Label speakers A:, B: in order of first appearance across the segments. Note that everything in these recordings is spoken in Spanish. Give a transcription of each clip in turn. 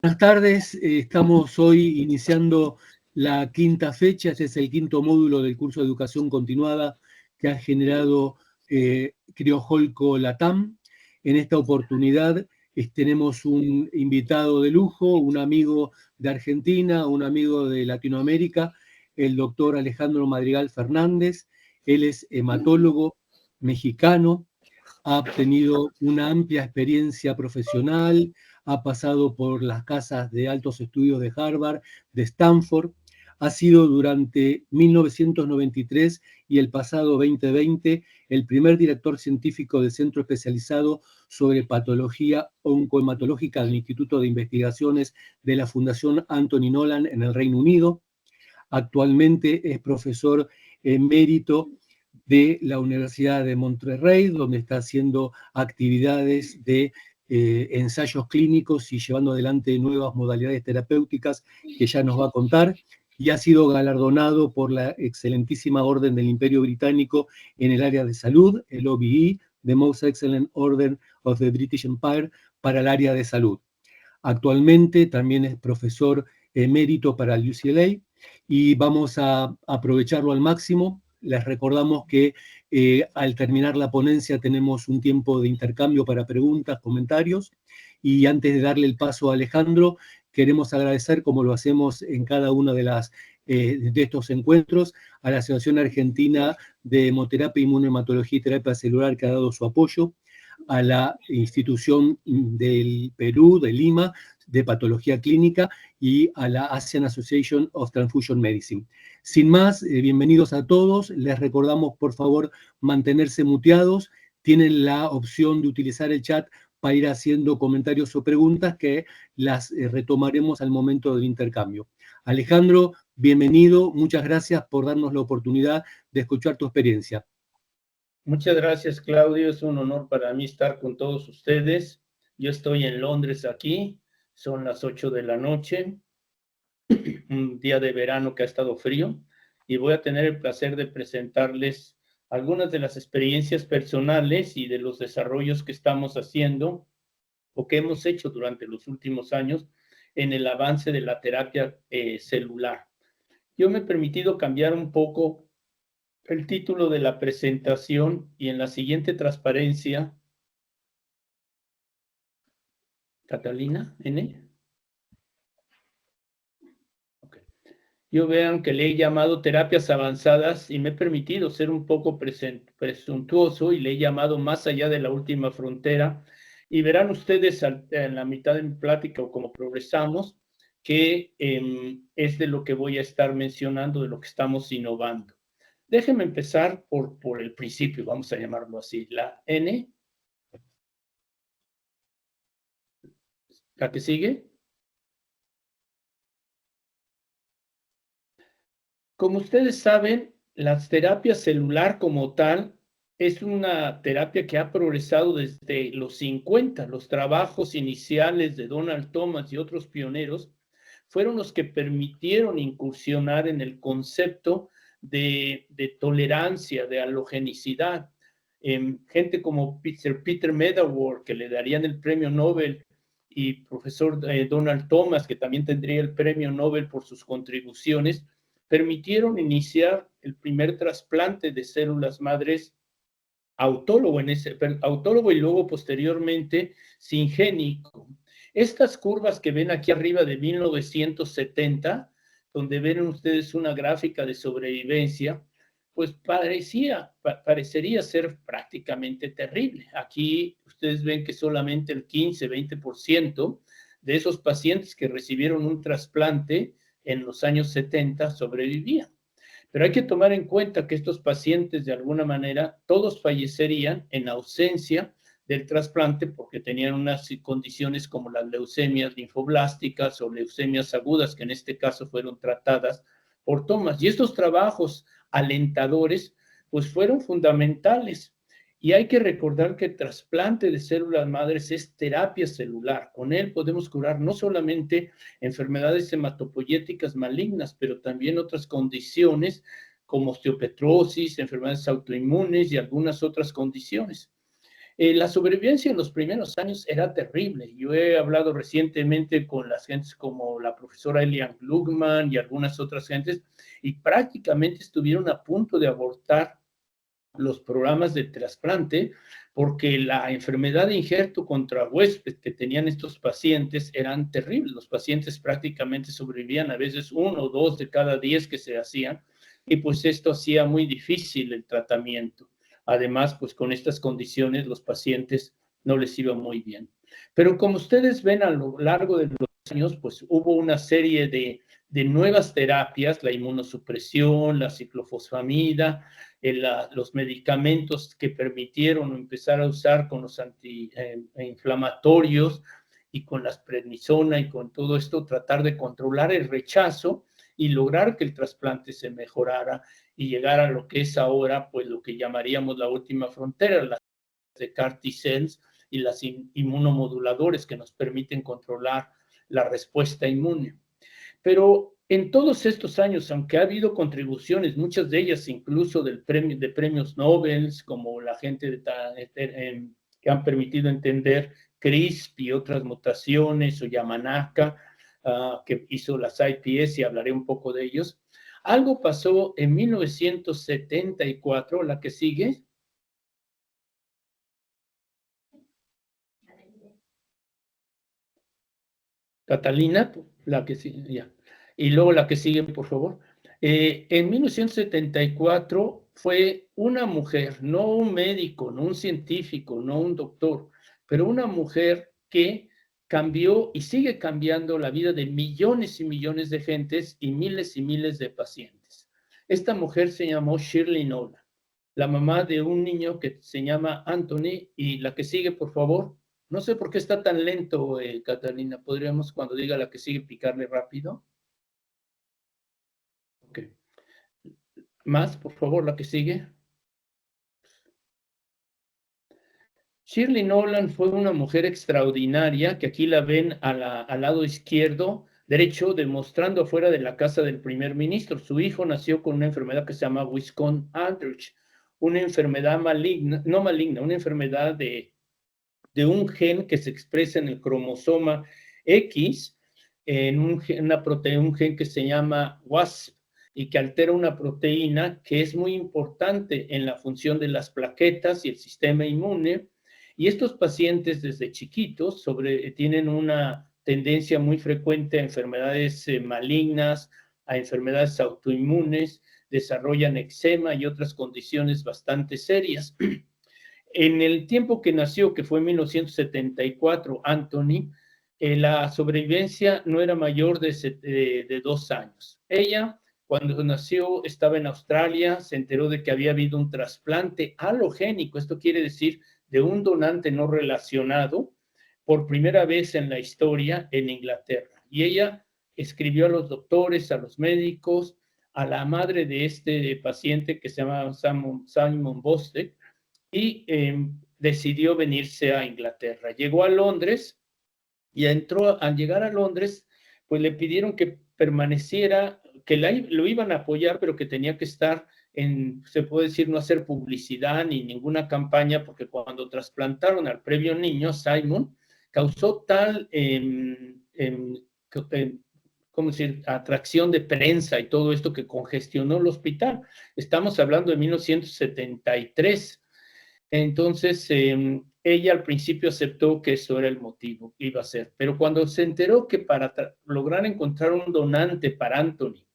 A: Buenas tardes, estamos hoy iniciando la quinta fecha, este es el quinto módulo del curso de educación continuada que ha generado Crioholco Latam. En esta oportunidad tenemos un invitado de lujo, un amigo de Argentina, un amigo de Latinoamérica, el doctor Alejandro Madrigal Fernández. Él es hematólogo mexicano, ha obtenido una amplia experiencia profesional, ha pasado por las casas de altos estudios de Harvard, de Stanford, ha sido durante 1993 y el pasado 2020 el primer director científico del Centro Especializado sobre Patología Oncohematológica del Instituto de Investigaciones de la Fundación Anthony Nolan en el Reino Unido. Actualmente es profesor emérito de la Universidad de Monterrey, donde está haciendo actividades de ensayos clínicos y llevando adelante nuevas modalidades terapéuticas que ya nos va a contar, y ha sido galardonado por la excelentísima Orden del Imperio Británico en el área de salud, el OBE, The Most Excellent Order of the British Empire, para el área de salud. Actualmente también es profesor emérito para el UCLA y vamos a aprovecharlo al máximo. Les recordamos que al terminar la ponencia tenemos un tiempo de intercambio para preguntas, comentarios, y antes de darle el paso a Alejandro, queremos agradecer, como lo hacemos en cada uno de estos encuentros, a la Asociación Argentina de Hemoterapia, Inmunohematología y Terapia Celular, que ha dado su apoyo, a la institución del Perú, de Lima, de patología clínica, y a la Asian Association of Transfusion Medicine. Sin más, bienvenidos a todos. Les recordamos, por favor, mantenerse muteados. Tienen la opción de utilizar el chat para ir haciendo comentarios o preguntas que las retomaremos al momento del intercambio. Alejandro, bienvenido. Muchas gracias por darnos la oportunidad de escuchar tu experiencia.
B: Muchas gracias, Claudio. Es un honor para mí estar con todos ustedes. Yo estoy en Londres aquí. Son las 8 de la noche, un día de verano que ha estado frío, y voy a tener el placer de presentarles algunas de las experiencias personales y de los desarrollos que estamos haciendo o que hemos hecho durante los últimos años en el avance de la terapia celular. Yo me he permitido cambiar un poco el título de la presentación y en la siguiente transparencia, Catalina N. Okay. Yo vean que le he llamado terapias avanzadas y me he permitido ser un poco presuntuoso y le he llamado más allá de la última frontera, y verán ustedes en la mitad de mi plática o como progresamos que es de lo que voy a estar mencionando, de lo que estamos innovando. Déjenme empezar por el principio, vamos a llamarlo así, la N. ¿La que sigue? Como ustedes saben, la terapia celular como tal es una terapia que ha progresado desde los 50. Los trabajos iniciales de Donald Thomas y otros pioneros fueron los que permitieron incursionar en el concepto de tolerancia, de halogenicidad. Gente como Peter Medawar, que le darían el premio Nobel, y profesor Donald Thomas, que también tendría el premio Nobel por sus contribuciones, permitieron iniciar el primer trasplante de células madres autólogo y luego posteriormente singénico. Estas curvas que ven aquí arriba de 1970, donde ven ustedes una gráfica de sobrevivencia, pues parecería ser prácticamente terrible. Aquí ustedes ven que solamente el 15-20% de esos pacientes que recibieron un trasplante en los años 70 sobrevivían. Pero hay que tomar en cuenta que estos pacientes, de alguna manera, todos fallecerían en ausencia del trasplante porque tenían unas condiciones como las leucemias linfoblásticas o leucemias agudas, que en este caso fueron tratadas por Thomas. Y estos trabajos alentadores, pues fueron fundamentales. Y hay que recordar que el trasplante de células madres es terapia celular. Con él podemos curar no solamente enfermedades hematopoyéticas malignas, pero también otras condiciones como osteopetrosis, enfermedades autoinmunes y algunas otras condiciones. La sobrevivencia en los primeros años era terrible. Yo he hablado recientemente con las gentes como la profesora Elian Glugman y algunas otras gentes, y prácticamente estuvieron a punto de abortar los programas de trasplante porque la enfermedad de injerto contra huésped que tenían estos pacientes eran terribles. Los pacientes prácticamente sobrevivían a veces 1 o 2 de cada 10 que se hacían, y pues esto hacía muy difícil el tratamiento. Además, pues con estas condiciones los pacientes no les iba muy bien. Pero como ustedes ven a lo largo de los años, pues hubo una serie de nuevas terapias, la inmunosupresión, la ciclofosfamida, los medicamentos que permitieron empezar a usar con los antiinflamatorios y con la prednisona y con todo esto, tratar de controlar el rechazo y lograr que el trasplante se mejorara y llegar a lo que es ahora, pues lo que llamaríamos la última frontera, las de CAR T-cells y las inmunomoduladores que nos permiten controlar la respuesta inmune. Pero en todos estos años, aunque ha habido contribuciones, muchas de ellas incluso de premios Nobel, como la gente que han permitido entender CRISP y otras mutaciones, o Yamanaka, que hizo las IPS, y hablaré un poco de ellos. Algo pasó en 1974, la que sigue. Catalina, la que sigue, ya. Y luego la que sigue, por favor. En 1974 fue una mujer, no un médico, no un científico, no un doctor, pero una mujer que cambió y sigue cambiando la vida de millones y millones de gentes y miles de pacientes. Esta mujer se llamó Shirley Nolan, la mamá de un niño que se llama Anthony, y la que sigue, por favor. No sé por qué está tan lento, Catalina. ¿Podríamos, cuando diga la que sigue, picarle rápido? Ok. Más, por favor, la que sigue. Shirley Nolan fue una mujer extraordinaria, que aquí la ven al lado izquierdo, derecho, demostrando afuera de la casa del primer ministro. Su hijo nació con una enfermedad que se llama Wisconsin-Andrich, una enfermedad maligna, no maligna, una enfermedad de un gen que se expresa en el cromosoma X, en un gen que se llama WASP, y que altera una proteína que es muy importante en la función de las plaquetas y el sistema inmune. Y estos pacientes desde chiquitos tienen una tendencia muy frecuente a enfermedades malignas, a enfermedades autoinmunes, desarrollan eczema y otras condiciones bastante serias. En el tiempo que nació, que fue en 1974, Anthony, la sobrevivencia no era mayor de 2 años. Ella, cuando nació, estaba en Australia, se enteró de que había habido un trasplante halogénico, esto quiere decir de un donante no relacionado, por primera vez en la historia en Inglaterra. Y ella escribió a los doctores, a los médicos, a la madre de este paciente que se llama Simon Bostek, y decidió venirse a Inglaterra. Llegó a Londres y al llegar a Londres, pues le pidieron que permaneciera, que lo iban a apoyar, pero que tenía que estar se puede decir, no hacer publicidad ni ninguna campaña, porque cuando trasplantaron al previo niño, Simon, causó tal, ¿cómo decir?, atracción de prensa y todo esto, que congestionó el hospital. Estamos hablando de 1973. Entonces, ella al principio aceptó que eso era el motivo, iba a ser. Pero cuando se enteró que para lograr encontrar un donante para Anthony,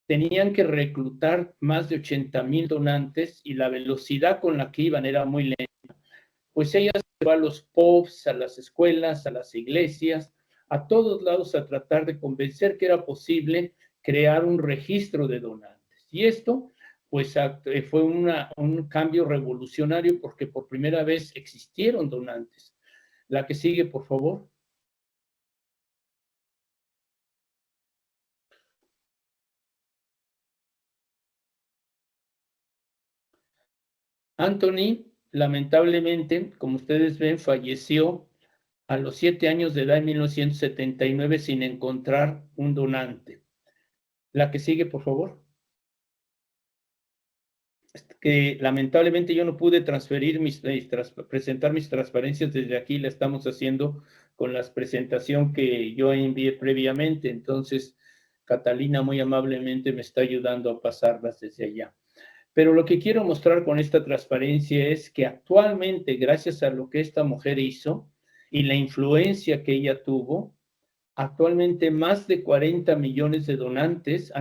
B: tenían que reclutar más de 80,000 donantes, y la velocidad con la que iban era muy lenta, pues ella se fue a los pubs, a las escuelas, a las iglesias, a todos lados, a tratar de convencer que era posible crear un registro de donantes. Y esto, pues, fue un cambio revolucionario, porque por primera vez existieron donantes. La que sigue, por favor. Anthony, lamentablemente, como ustedes ven, falleció a los 7 años de edad en 1979 sin encontrar un donante. La que sigue, por favor. que lamentablemente yo no pude transferir presentar mis transparencias desde aquí, la estamos haciendo con la presentación que yo envié previamente, entonces Catalina muy amablemente me está ayudando a pasarlas desde allá. Pero lo que quiero mostrar con esta transparencia es que actualmente, gracias a lo que esta mujer hizo y la influencia que ella tuvo, actualmente más de 40 millones de donantes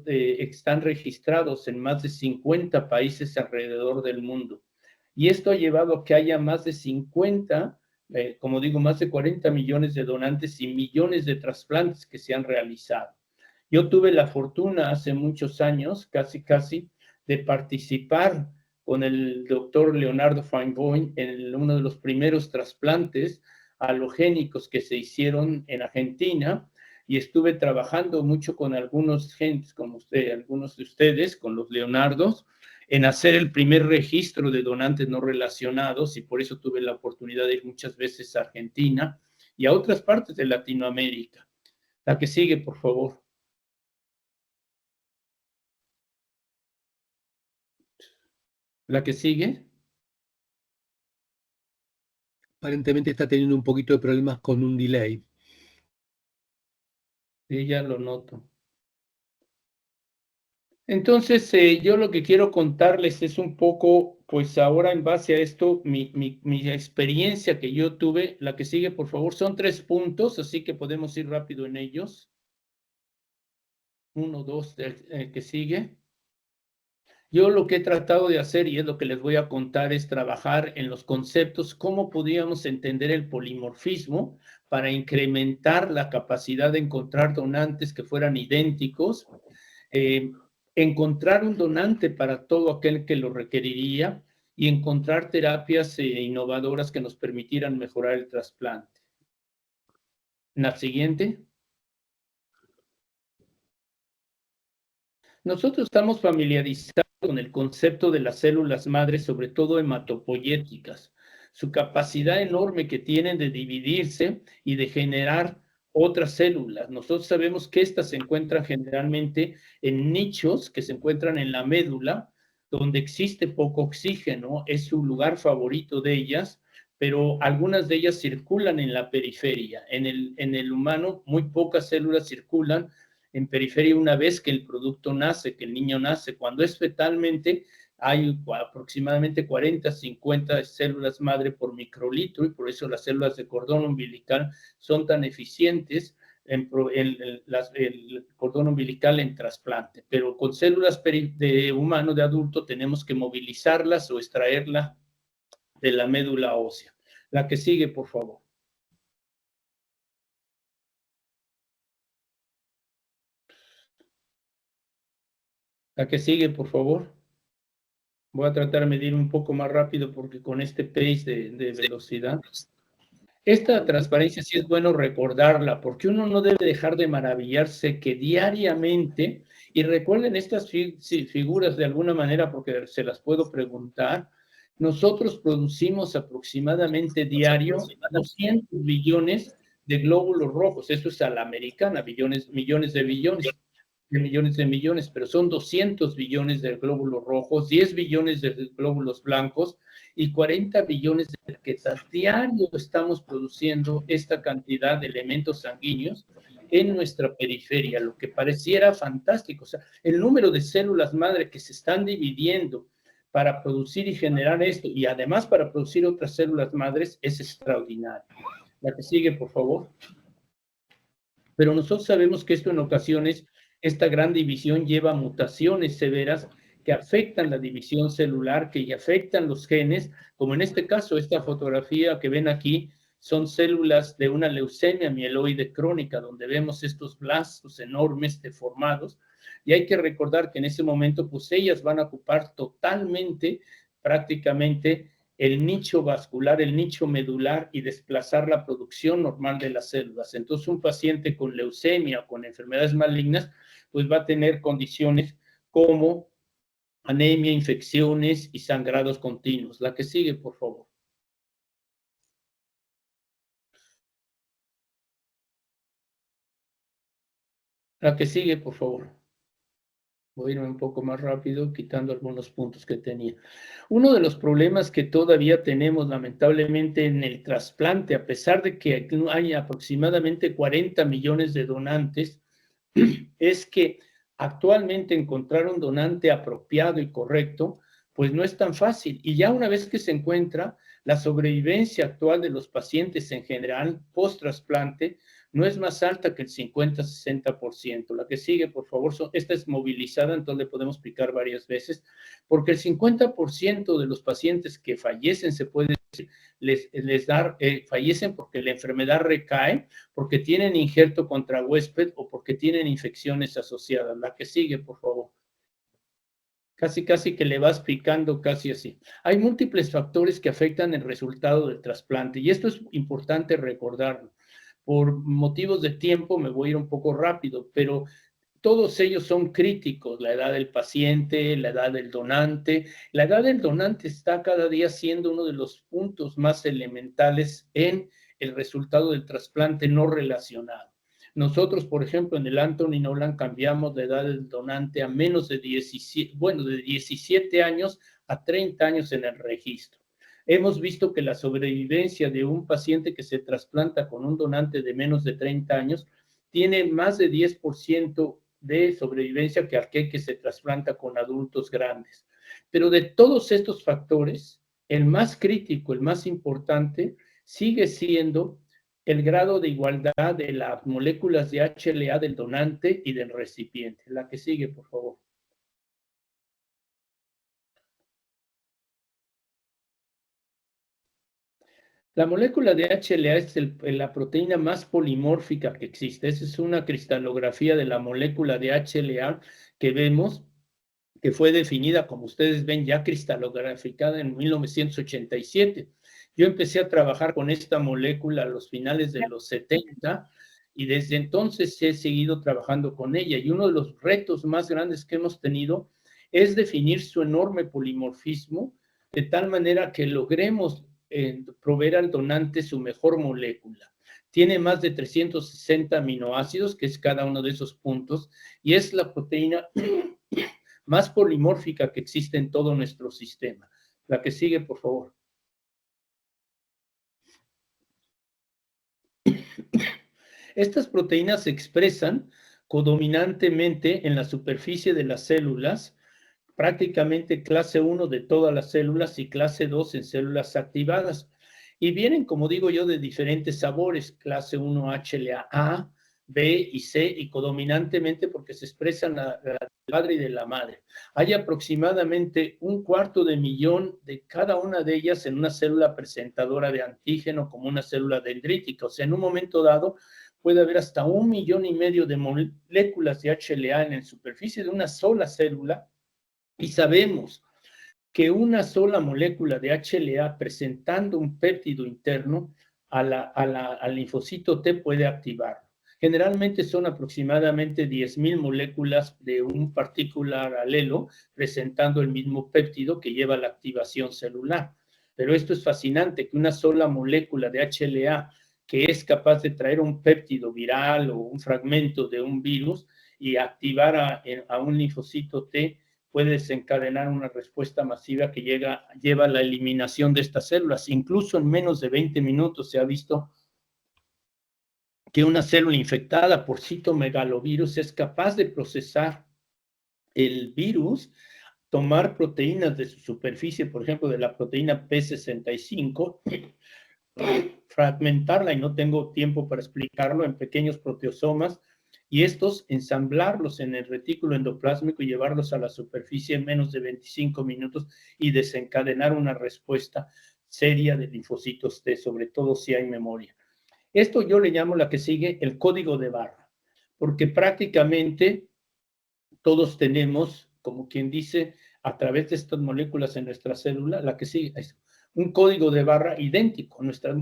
B: están registrados en más de 50 países alrededor del mundo. Y esto ha llevado a que haya más de 50, como digo, más de 40 millones de donantes y millones de trasplantes que se han realizado. Yo tuve la fortuna hace muchos años, casi, de participar con el doctor Leonardo Feinboim en uno de los primeros trasplantes halogénicos que se hicieron en Argentina, y estuve trabajando mucho con algunos gentes, como algunos de ustedes, con los Leonardos, en hacer el primer registro de donantes no relacionados, y por eso tuve la oportunidad de ir muchas veces a Argentina y a otras partes de Latinoamérica. La que sigue, por favor. La que sigue.
A: Aparentemente está teniendo un poquito de problemas con un delay.
B: Sí, ya lo noto. Entonces, yo lo que quiero contarles es un poco, pues ahora en base a esto, mi experiencia que yo tuve. La que sigue, por favor, son 3 puntos, así que podemos ir rápido en ellos. 1, 2, que sigue. Yo lo que he tratado de hacer, y es lo que les voy a contar, es trabajar en los conceptos, cómo podíamos entender el polimorfismo para incrementar la capacidad de encontrar donantes que fueran idénticos, encontrar un donante para todo aquel que lo requeriría y encontrar terapias innovadoras que nos permitieran mejorar el trasplante. La siguiente. Nosotros estamos familiarizados con el concepto de las células madres, sobre todo hematopoyéticas, su capacidad enorme que tienen de dividirse y de generar otras células. Nosotros sabemos que estas se encuentran generalmente en nichos que se encuentran en la médula, donde existe poco oxígeno, es su lugar favorito de ellas, pero algunas de ellas circulan en la periferia. En el humano, muy pocas células circulan en periferia una vez que el producto nace, que el niño nace. Cuando es fetalmente, hay aproximadamente 40, 50 células madre por microlitro, y por eso las células de cordón umbilical son tan eficientes el cordón umbilical en trasplante. Pero con células de humano, de adulto, tenemos que movilizarlas o extraerlas de la médula ósea. La que sigue, por favor. La que sigue, por favor. Voy a tratar de medir un poco más rápido porque con este pace de velocidad. Esta transparencia sí es bueno recordarla, porque uno no debe dejar de maravillarse que diariamente, y recuerden estas figuras de alguna manera porque se las puedo preguntar, nosotros producimos aproximadamente diario 200 billones de glóbulos rojos. Eso es a la americana, millones de billones de millones, pero son 200 billones de glóbulos rojos, 10 billones de glóbulos blancos y 40 billones de plaquetas. Diario estamos produciendo esta cantidad de elementos sanguíneos en nuestra periferia, lo que pareciera fantástico. O sea, el número de células madre que se están dividiendo para producir y generar esto, y además para producir otras células madres, es extraordinario. La que sigue, por favor. Pero nosotros sabemos que esto en ocasiones, esta gran división lleva a mutaciones severas que afectan la división celular, que afectan los genes, como en este caso, esta fotografía que ven aquí, son células de una leucemia mieloide crónica, donde vemos estos blastos enormes deformados, y hay que recordar que en ese momento, pues ellas van a ocupar totalmente, prácticamente, el nicho vascular, el nicho medular y desplazar la producción normal de las células. Entonces, un paciente con leucemia o con enfermedades malignas, pues va a tener condiciones como anemia, infecciones y sangrados continuos. La que sigue, por favor. La que sigue, por favor. Voy a irme un poco más rápido, quitando algunos puntos que tenía. Uno de los problemas que todavía tenemos, lamentablemente, en el trasplante, a pesar de que hay aproximadamente 40 millones de donantes, es que actualmente encontrar un donante apropiado y correcto, pues no es tan fácil. Y ya una vez que se encuentra, la sobrevivencia actual de los pacientes en general, post-trasplante, no es más alta que el 50-60%. La que sigue, por favor, esta es movilizada, entonces le podemos explicar varias veces, porque el 50% de los pacientes que fallecen, se puede decir, fallecen porque la enfermedad recae, porque tienen injerto contra huésped o porque tienen infecciones asociadas. La que sigue, por favor. Casi que le vas picando casi así. Hay múltiples factores que afectan el resultado del trasplante y esto es importante recordarlo. Por motivos de tiempo me voy a ir un poco rápido, pero todos ellos son críticos, la edad del paciente, la edad del donante. La edad del donante está cada día siendo uno de los puntos más elementales en el resultado del trasplante no relacionado. Nosotros, por ejemplo, en el Anthony Nolan cambiamos la edad del donante a menos de 17, bueno, de 17 años a 30 años en el registro. Hemos visto que la sobrevivencia de un paciente que se trasplanta con un donante de menos de 30 años tiene más de 10% de sobrevivencia que aquel que se trasplanta con adultos grandes. Pero de todos estos factores, el más crítico, el más importante, sigue siendo el grado de igualdad de las moléculas de HLA del donante y del recipiente. La que sigue, por favor. La molécula de HLA es la proteína más polimórfica que existe. Esa es una cristalografía de la molécula de HLA que vemos, que fue definida, como ustedes ven, ya cristalograficada en 1987. Yo empecé a trabajar con esta molécula a los finales de los 70 y desde entonces he seguido trabajando con ella. Y uno de los retos más grandes que hemos tenido es definir su enorme polimorfismo de tal manera que logremos proveer al donante su mejor molécula. Tiene más de 360 aminoácidos, que es cada uno de esos puntos, y es la proteína más polimórfica que existe en todo nuestro sistema. La que sigue, por favor. Estas proteínas se expresan codominantemente en la superficie de las células, prácticamente clase 1 de todas las células y clase 2 en células activadas. Y vienen, como digo yo, de diferentes sabores, clase 1 HLA-A, B y C, y codominantemente porque se expresan del padre y de la madre. Hay aproximadamente 250.000 de cada una de ellas en una célula presentadora de antígeno como una célula dendrítica. O sea, en un momento dado puede haber hasta 1,5 millones de moléculas de HLA en la superficie de una sola célula, y sabemos que una sola molécula de HLA presentando un péptido interno al linfocito T puede activarlo. Generalmente son aproximadamente 10,000 moléculas de un particular alelo presentando el mismo péptido que lleva la activación celular. Pero esto es fascinante, que una sola molécula de HLA que es capaz de traer un péptido viral o un fragmento de un virus y activar a un linfocito T puede desencadenar una respuesta masiva que lleva a la eliminación de estas células. Incluso en menos de 20 minutos se ha visto que una célula infectada por citomegalovirus es capaz de procesar el virus, tomar proteínas de su superficie, por ejemplo, de la proteína P65, fragmentarla, y no tengo tiempo para explicarlo, en pequeños proteosomas, y estos ensamblarlos en el retículo endoplásmico y llevarlos a la superficie en menos de 25 minutos y desencadenar una respuesta seria de linfocitos T, sobre todo si hay memoria. Esto yo le llamo, la que sigue, el código de barra, porque prácticamente todos tenemos, como quien dice, a través de estas moléculas en nuestra célula, la que sigue es un código de barra idéntico. Nuestras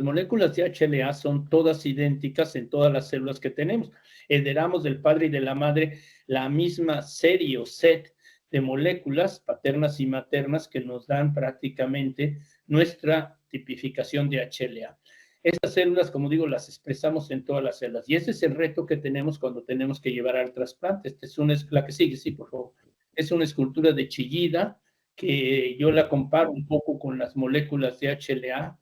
B: moléculas de HLA son todas idénticas en todas las células que tenemos. Heredamos del padre y de la madre la misma serie o set de moléculas paternas y maternas que nos dan prácticamente nuestra tipificación de HLA. Estas células, como digo, las expresamos en todas las células. Y ese es el reto que tenemos cuando tenemos que llevar al trasplante. Esta es la que sigue, sí, por favor. Es una escultura de Chillida, que yo la comparo un poco con las moléculas de HLA.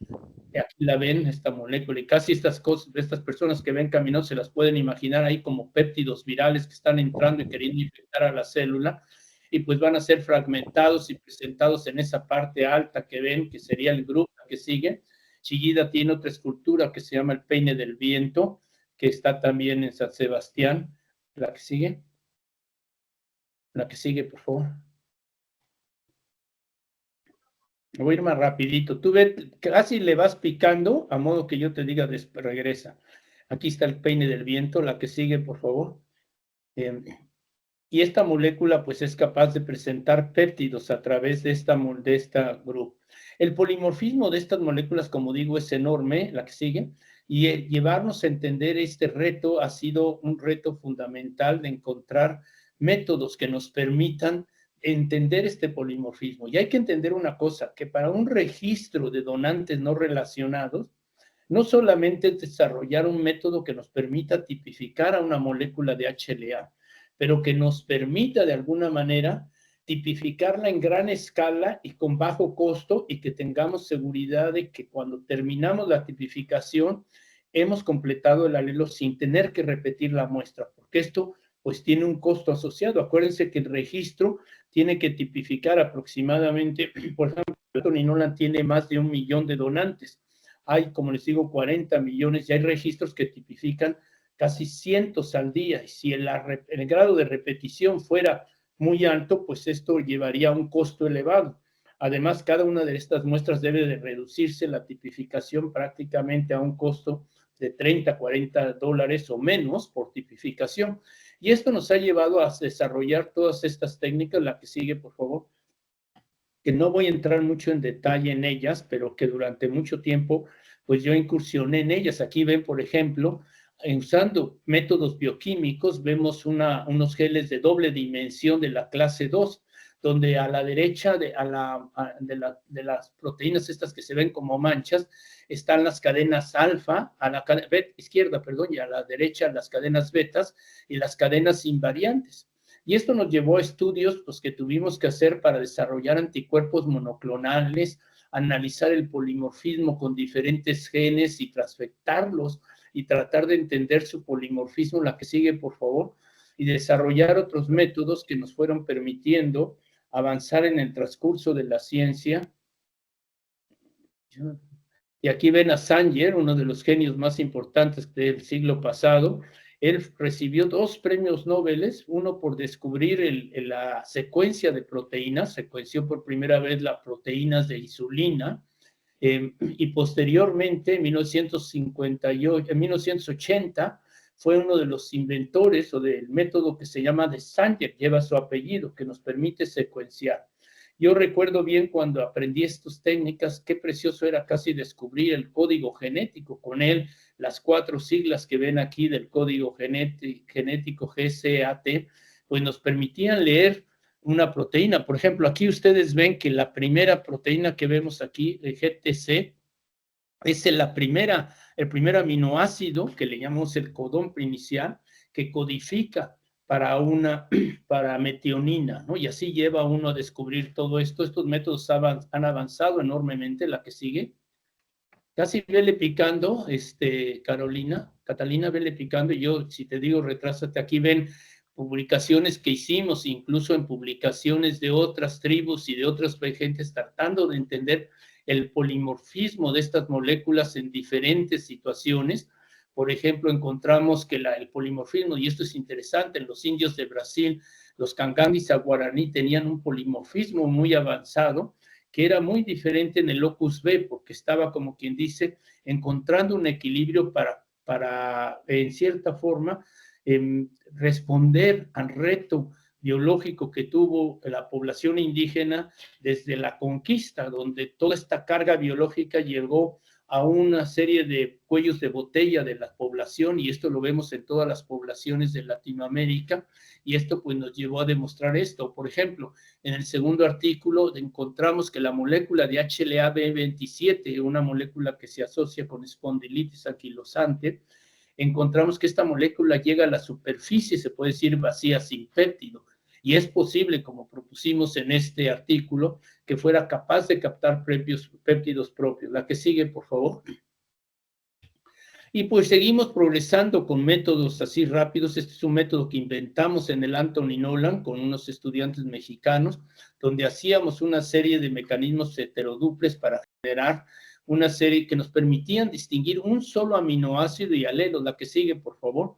B: Aquí la ven, esta molécula, y casi estas cosas, estas personas que ven caminando, se las pueden imaginar ahí como péptidos virales que están entrando y queriendo infectar a la célula, y pues van a ser fragmentados y presentados en esa parte alta que ven, que sería el grupo que sigue. Chillida tiene otra escultura que se llama el peine del viento, que está también en San Sebastián. La que sigue. La que sigue, por favor. Voy a ir más rapidito. Tú ves, casi le vas picando, a modo que yo te diga, regresa. Aquí está el peine del viento. La que sigue, por favor. Y esta molécula pues es capaz de presentar péptidos a través de esta grupo. El polimorfismo de estas moléculas, como digo, es enorme, la que sigue, y llevarnos a entender este reto ha sido un reto fundamental de encontrar métodos que nos permitan entender este polimorfismo. Y hay que entender una cosa, que para un registro de donantes no relacionados, no solamente es desarrollar un método que nos permita tipificar a una molécula de HLA, pero que nos permita de alguna manera tipificarla en gran escala y con bajo costo, y que tengamos seguridad de que cuando terminamos la tipificación hemos completado el alelo sin tener que repetir la muestra, porque esto pues tiene un costo asociado. Acuérdense que el registro tiene que tipificar aproximadamente, por ejemplo, Tony Nolan tiene más de 1 millón de donantes. Hay, como les digo, 40 millones, y hay registros que tipifican casi cientos al día, y si el grado de repetición fuera muy alto, pues esto llevaría a un costo elevado. Además, cada una de estas muestras debe de reducirse la tipificación prácticamente a un costo de 30, 40 dólares o menos por tipificación. Y esto nos ha llevado a desarrollar todas estas técnicas. La que sigue, por favor, que no voy a entrar mucho en detalle en ellas, pero que durante mucho tiempo, pues yo incursioné en ellas. Aquí ven, por ejemplo, usando métodos bioquímicos, vemos unos geles de doble dimensión de la clase 2, donde a la derecha de las proteínas estas que se ven como manchas, están las cadenas alfa, a la izquierda, perdón, y a la derecha las cadenas betas y las cadenas invariantes. Y esto nos llevó a estudios pues, que tuvimos que hacer para desarrollar anticuerpos monoclonales, analizar el polimorfismo con diferentes genes y transfectarlos y tratar de entender su polimorfismo. La que sigue, por favor, y desarrollar otros métodos que nos fueron permitiendo avanzar en el transcurso de la ciencia. Y aquí ven a Sanger, uno de los genios más importantes del siglo pasado. Él recibió 2 premios Nobel, uno por descubrir la secuencia de proteínas, secuenció por primera vez las proteínas de insulina, y posteriormente, en 1980, fue uno de los inventores o del método que se llama de Sanger, lleva su apellido, que nos permite secuenciar. Yo recuerdo bien cuando aprendí estas técnicas, qué precioso era casi descubrir el código genético. Con él, las 4 siglas que ven aquí del código genético GCAT, pues nos permitían leer una proteína. Por ejemplo, aquí ustedes ven que la primera proteína que vemos aquí, el GTC, es el primer aminoácido que le llamamos el codón inicial, que codifica para metionina, ¿no? Y así lleva uno a descubrir todo esto. Estos métodos han avanzado enormemente. La que sigue. Casi vele picando, Catalina, vele picando, y yo, si te digo, retrásate, aquí ven publicaciones que hicimos, incluso en publicaciones de otras tribus y de otras gentes, tratando de entender el polimorfismo de estas moléculas en diferentes situaciones. Por ejemplo, encontramos que el polimorfismo, y esto es interesante, en los indios de Brasil, los cangamis guaraní tenían un polimorfismo muy avanzado, que era muy diferente en el locus B, porque estaba, como quien dice, encontrando un equilibrio para en cierta forma, responder al reto biológico que tuvo la población indígena desde la conquista, donde toda esta carga biológica llegó a una serie de cuellos de botella de la población, y esto lo vemos en todas las poblaciones de Latinoamérica, y esto pues nos llevó a demostrar esto. Por ejemplo, en el segundo artículo encontramos que la molécula de HLA-B27, una molécula que se asocia con espondilitis anquilosante, encontramos que esta molécula llega a la superficie, se puede decir vacía, sin péptido, y es posible, como propusimos en este artículo, que fuera capaz de captar péptidos propios. La que sigue, por favor. Y pues seguimos progresando con métodos así rápidos. Este es un método que inventamos en el Anthony Nolan con unos estudiantes mexicanos, donde hacíamos una serie de mecanismos heteroduples para generar una serie que nos permitían distinguir un solo aminoácido y alelos. La que sigue, por favor.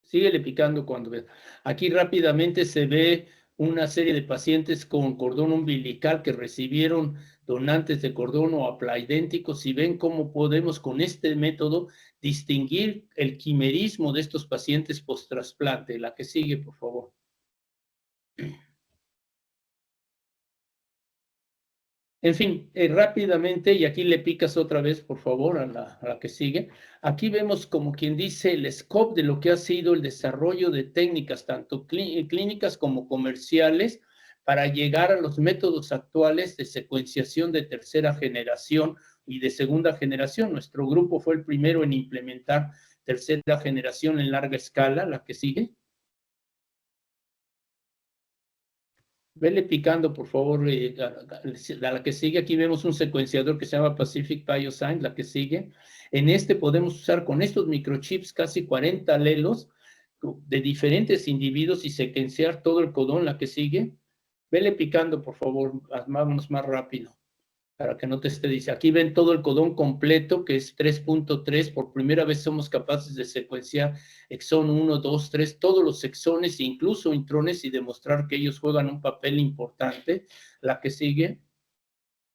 B: Síguele picando cuando veas. Aquí rápidamente se ve una serie de pacientes con cordón umbilical que recibieron donantes de cordón o aplaidénticos, y ven cómo podemos con este método distinguir el quimerismo de estos pacientes post-trasplante. La que sigue, por favor. En fin, rápidamente, y aquí le picas otra vez, por favor, a la que sigue. Aquí vemos, como quien dice, el scope de lo que ha sido el desarrollo de técnicas, tanto clínicas como comerciales, para llegar a los métodos actuales de secuenciación de tercera generación y de segunda generación. Nuestro grupo fue el primero en implementar tercera generación en larga escala. La que sigue. Vele picando, por favor, a la que sigue. Aquí vemos un secuenciador que se llama Pacific Bioscience, la que sigue. En este podemos usar con estos microchips casi 40 alelos de diferentes individuos y secuenciar todo el codón. La que sigue. Vele picando, por favor, vámonos más rápido, para que no te esté diciendo. Aquí ven todo el codón completo, que es 3.3. Por primera vez somos capaces de secuenciar exón 1, 2, 3, todos los exones, incluso intrones, y demostrar que ellos juegan un papel importante. La que sigue.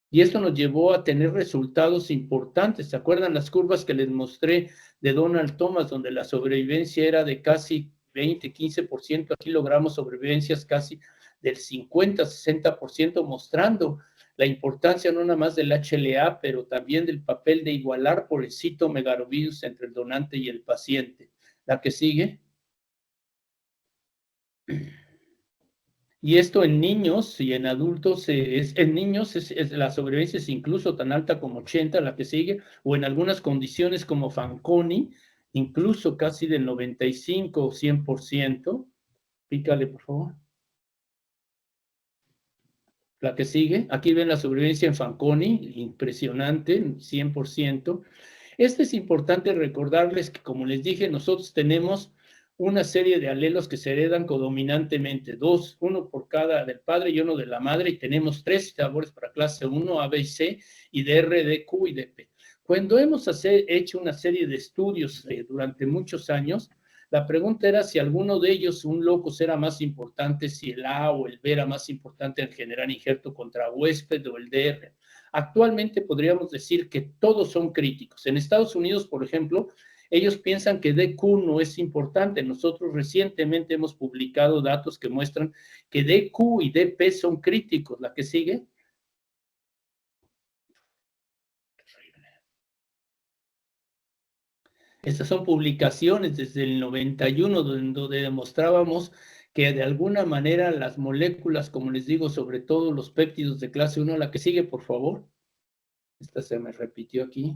B: Y esto nos llevó a tener resultados importantes. ¿Se acuerdan las curvas que les mostré de Donald Thomas, donde la sobrevivencia era de casi 20, 15%? Aquí logramos sobrevivencias casi del 50, 60%, mostrando la importancia no nada más del HLA, pero también del papel de igualar por el citomegalovirus entre el donante y el paciente. La que sigue. Y esto en niños y en adultos, en niños la sobrevivencia es incluso tan alta como 80, la que sigue, o en algunas condiciones como Fanconi, incluso casi del 95 o 100%. Pícale, por favor. La que sigue. Aquí ven la sobrevivencia en Fanconi, impresionante, 100%. Es importante recordarles que, como les dije, nosotros tenemos una serie de alelos que se heredan codominantemente, uno por cada del padre y uno de la madre, y tenemos 3 sabores para clase 1, A, B y C, y de R, D, Q y de P. Cuando hemos hecho una serie de estudios durante muchos años, la pregunta era si alguno de ellos, un locus, era más importante, si el A o el B era más importante en generar injerto contra huésped o el DR. Actualmente podríamos decir que todos son críticos. En Estados Unidos, por ejemplo, ellos piensan que DQ no es importante. Nosotros recientemente hemos publicado datos que muestran que DQ y DP son críticos. ¿La que sigue? Estas son publicaciones desde el 91, donde demostrábamos que de alguna manera las moléculas, como les digo, sobre todo los péptidos de clase 1, la que sigue, por favor. Esta se me repitió aquí.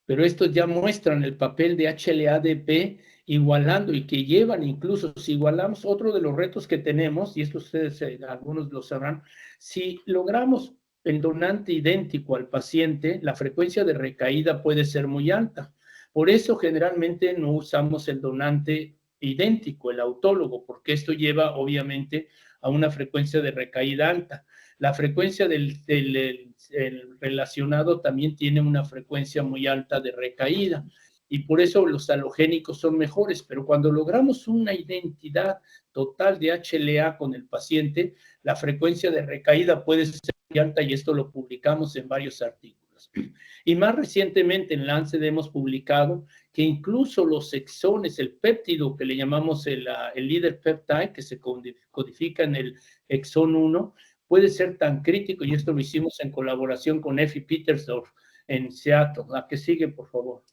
B: Pero estos ya muestran el papel de HLA-DP igualando, y que llevan incluso, si igualamos, otro de los retos que tenemos, y esto ustedes algunos lo sabrán, si logramos el donante idéntico al paciente, la frecuencia de recaída puede ser muy alta. Por eso generalmente no usamos el donante idéntico, el autólogo, porque esto lleva obviamente a una frecuencia de recaída alta. La frecuencia del relacionado también tiene una frecuencia muy alta de recaída, y por eso los halogénicos son mejores. Pero cuando logramos una identidad total de HLA con el paciente, la frecuencia de recaída puede ser muy alta, y esto lo publicamos en varios artículos. Y más recientemente en Lancet hemos publicado que incluso los exones, el péptido que le llamamos el líder peptide, que se codifica en el exón 1, puede ser tan crítico, y esto lo hicimos en colaboración con Effie Petersdorf en Seattle. La que sigue, por favor.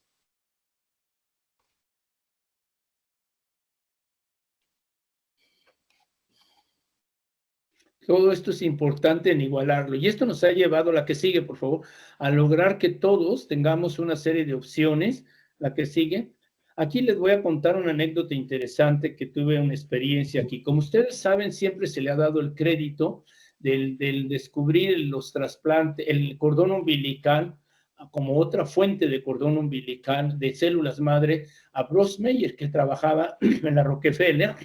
B: Todo esto es importante en igualarlo. Y esto nos ha llevado, la que sigue, por favor, a lograr que todos tengamos una serie de opciones. La que sigue. Aquí les voy a contar una anécdota interesante que tuve una experiencia aquí. Como ustedes saben, siempre se le ha dado el crédito del descubrir los trasplantes, el cordón umbilical como otra fuente de cordón umbilical de células madre a Bruce Meyer, que trabajaba en la Rockefeller.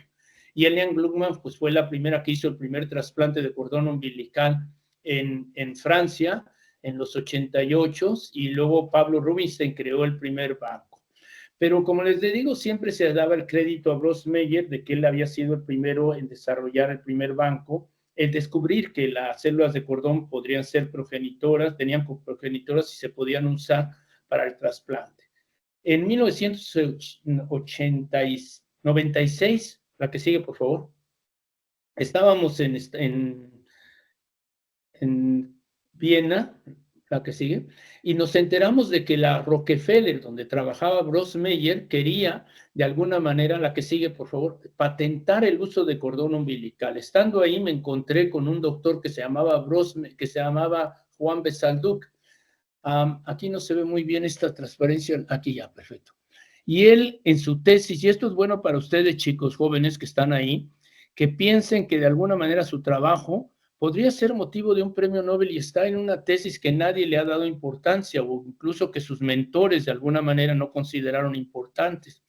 B: Y Eliane Gluckman pues, fue la primera que hizo el primer trasplante de cordón umbilical en Francia en los 88, y luego Pablo Rubinstein creó el primer banco. Pero como les digo, siempre se daba el crédito a Bruce Meyer de que él había sido el primero en desarrollar el primer banco, el descubrir que las células de cordón podrían ser progenitoras, tenían progenitoras y se podían usar para el trasplante. En 1996, la que sigue, por favor, estábamos en Viena, la que sigue, y nos enteramos de que la Rockefeller, donde trabajaba Bruce Meyer, quería, de alguna manera, la que sigue, por favor, patentar el uso de cordón umbilical. Estando ahí me encontré con un doctor que se llamaba Juan Besalduc. Aquí no se ve muy bien esta transparencia, aquí ya, perfecto. Y él en su tesis, y esto es bueno para ustedes chicos jóvenes que están ahí, que piensen que de alguna manera su trabajo podría ser motivo de un premio Nobel y está en una tesis que nadie le ha dado importancia o incluso que sus mentores de alguna manera no consideraron importantes.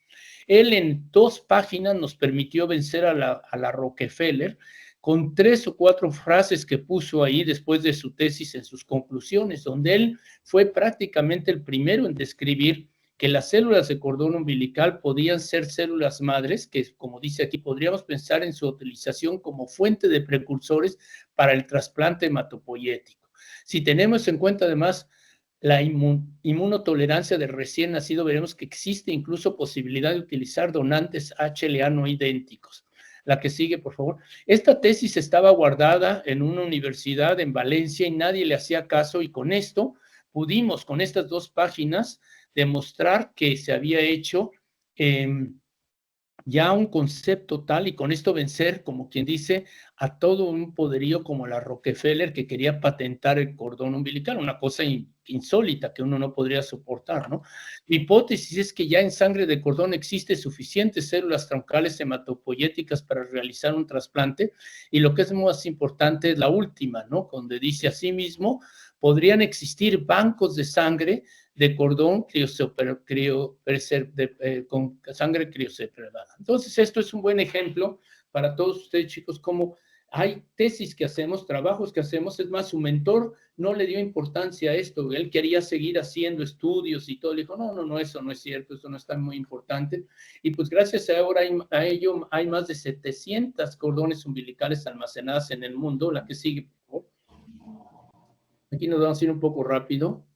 B: Él en 2 páginas nos permitió vencer a la Rockefeller con 3 o 4 frases que puso ahí después de su tesis en sus conclusiones, donde él fue prácticamente el primero en describir que las células de cordón umbilical podían ser células madres, que como dice aquí, podríamos pensar en su utilización como fuente de precursores para el trasplante hematopoyético. Si tenemos en cuenta además la inmunotolerancia del recién nacido, veremos que existe incluso posibilidad de utilizar donantes HLA no idénticos. La que sigue, por favor. Esta tesis estaba guardada en una universidad en Valencia y nadie le hacía caso, y con esto pudimos, con estas 2 páginas, demostrar que se había hecho ya un concepto tal, y con esto vencer, como quien dice, a todo un poderío como la Rockefeller que quería patentar el cordón umbilical, una cosa insólita que uno no podría soportar, ¿no? Mi hipótesis es que ya en sangre de cordón existe suficientes células troncales hematopoyéticas para realizar un trasplante, y lo que es más importante es la última, ¿no? Donde dice asimismo, podrían existir bancos de sangre de cordón con sangre criopreservada. Entonces, esto es un buen ejemplo para todos ustedes, chicos, como hay tesis que hacemos, trabajos que hacemos. Es más, su mentor no le dio importancia a esto, él quería seguir haciendo estudios y todo, le dijo, no, eso no es cierto, eso no está muy importante. Y pues gracias a ello hay más de 700 cordones umbilicales almacenadas en el mundo. La que sigue, por favor. Aquí nos vamos a ir un poco rápido.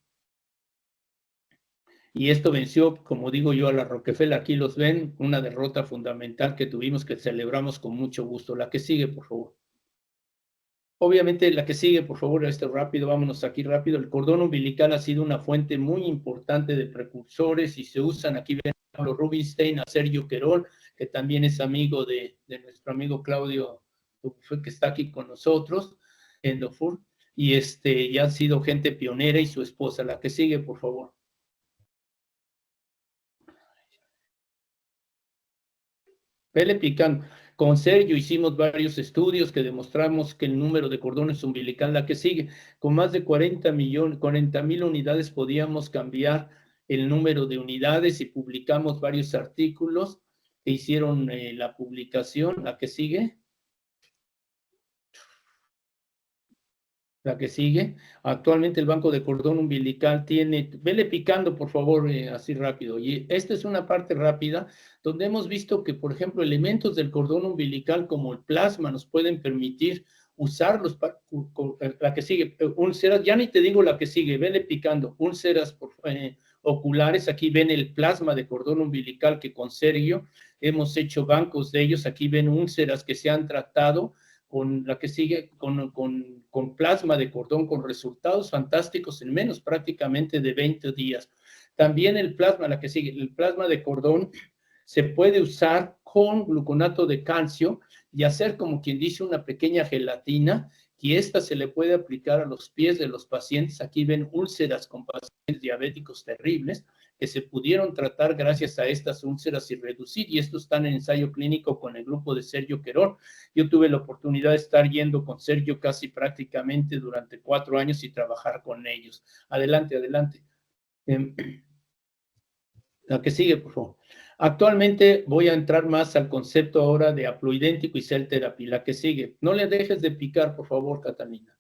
B: Y esto venció, como digo yo, a la Rockefeller. Aquí los ven, una derrota fundamental que tuvimos, que celebramos con mucho gusto. La que sigue, por favor. Obviamente, la que sigue, por favor, rápido, vámonos aquí rápido. El cordón umbilical ha sido una fuente muy importante de precursores y se usan, aquí ven a Pablo Rubinstein, a Sergio Querol, que también es amigo de nuestro amigo Claudio, que está aquí con nosotros, en Dofur, y ya ha sido gente pionera, y su esposa. La que sigue, por favor. Vele picando. Con Sergio hicimos varios estudios que demostramos que el número de cordones umbilical, la que sigue, con más de 40.000 unidades podíamos cambiar el número de unidades, y publicamos varios artículos que hicieron la publicación. La que sigue. La que sigue. Actualmente el banco de cordón umbilical tiene, vele picando por favor, así rápido. Y esta es una parte rápida donde hemos visto que, por ejemplo, elementos del cordón umbilical como el plasma nos pueden permitir usarlos. La que sigue, úlceras, ya ni te digo la que sigue, vele picando, úlceras oculares. Aquí ven el plasma de cordón umbilical que con Sergio hemos hecho bancos de ellos. Aquí ven úlceras que se han tratado con la que sigue, con plasma de cordón, con resultados fantásticos en menos prácticamente de 20 días. También el plasma, la que sigue, el plasma de cordón se puede usar con gluconato de calcio y hacer como quien dice una pequeña gelatina, y esta se le puede aplicar a los pies de los pacientes. Aquí ven úlceras con pacientes diabéticos terribles que se pudieron tratar gracias a estas úlceras y reducir, y esto está en ensayo clínico con el grupo de Sergio Querol. Yo tuve la oportunidad de estar yendo con Sergio casi prácticamente durante 4 años y trabajar con ellos. Adelante, adelante. La que sigue, por favor. Actualmente voy a entrar más al concepto ahora de haploidéntico y cell therapy. La que sigue. No le dejes de picar, por favor, Catalina.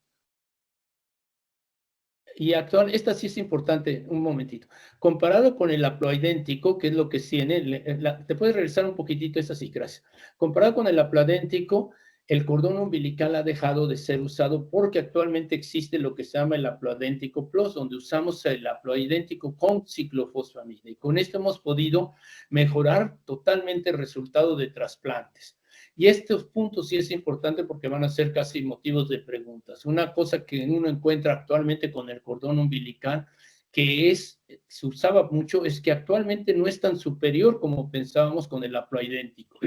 B: Y esta sí es importante, un momentito. Comparado con el haploidéntico, que es lo que tiene, te puedes regresar un poquitito, esa sí, gracias. Comparado con el haploidéntico, el cordón umbilical ha dejado de ser usado porque actualmente existe lo que se llama el haploidéntico plus, donde usamos el haploidéntico con ciclofosfamida. Y con esto hemos podido mejorar totalmente el resultado de trasplantes. Y estos puntos sí es importante porque van a ser casi motivos de preguntas. Una cosa que uno encuentra actualmente con el cordón umbilical, que se usaba mucho, es que actualmente no es tan superior como pensábamos con el haploidéntico.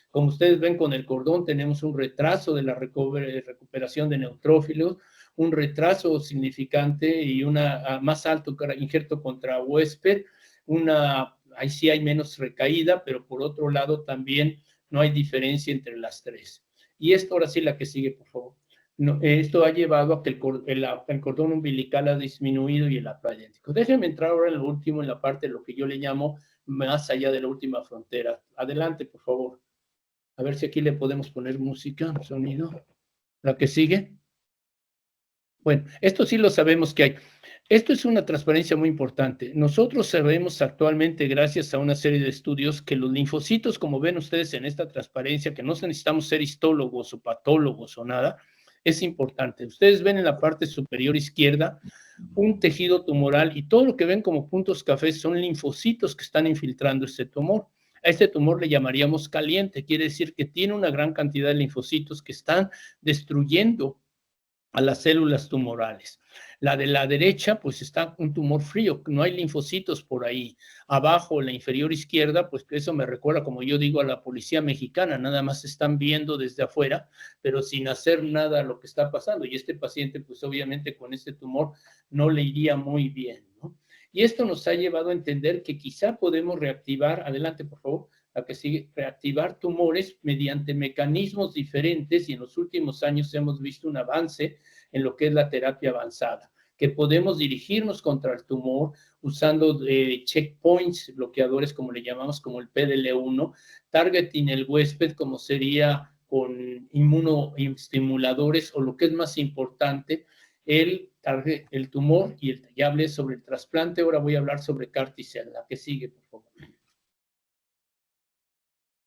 B: Como ustedes ven con el cordón tenemos un retraso de la recuperación de neutrófilos, un retraso significante y una más alto injerto contra huésped, ahí sí hay menos recaída, pero por otro lado también no hay diferencia entre las tres. Y esto ahora sí la que sigue, por favor. No, esto ha llevado a que el cordón umbilical ha disminuido y el haploidéntico. Déjenme entrar ahora en lo último, en la parte de lo que yo le llamo más allá de la última frontera. Adelante, por favor. A ver si aquí le podemos poner música, sonido. La que sigue. Bueno, esto sí lo sabemos que hay. Esto es una transparencia muy importante. Nosotros sabemos actualmente, gracias a una serie de estudios, que los linfocitos, como ven ustedes en esta transparencia, que no necesitamos ser histólogos o patólogos o nada, es importante. Ustedes ven en la parte superior izquierda un tejido tumoral y todo lo que ven como puntos cafés son linfocitos que están infiltrando este tumor. A este tumor le llamaríamos caliente, quiere decir que tiene una gran cantidad de linfocitos que están destruyendo a las células tumorales. La de la derecha, pues está un tumor frío, no hay linfocitos por ahí. Abajo, la inferior izquierda, pues eso me recuerda, como yo digo, a la policía mexicana, nada más están viendo desde afuera, pero sin hacer nada a lo que está pasando. Y este paciente, pues obviamente con este tumor no le iría muy bien, ¿no? Y esto nos ha llevado a entender que quizá podemos reactivar, adelante por favor, la que sigue, reactivar tumores mediante mecanismos diferentes, y en los últimos años hemos visto un avance en lo que es la terapia avanzada, que podemos dirigirnos contra el tumor usando checkpoints, bloqueadores como le llamamos, como el PDL1, targeting el huésped como sería con inmunoestimuladores, o lo que es más importante, el tumor, y ya hablé sobre el trasplante, ahora voy a hablar sobre CAR-T-cell. La que sigue, por favor.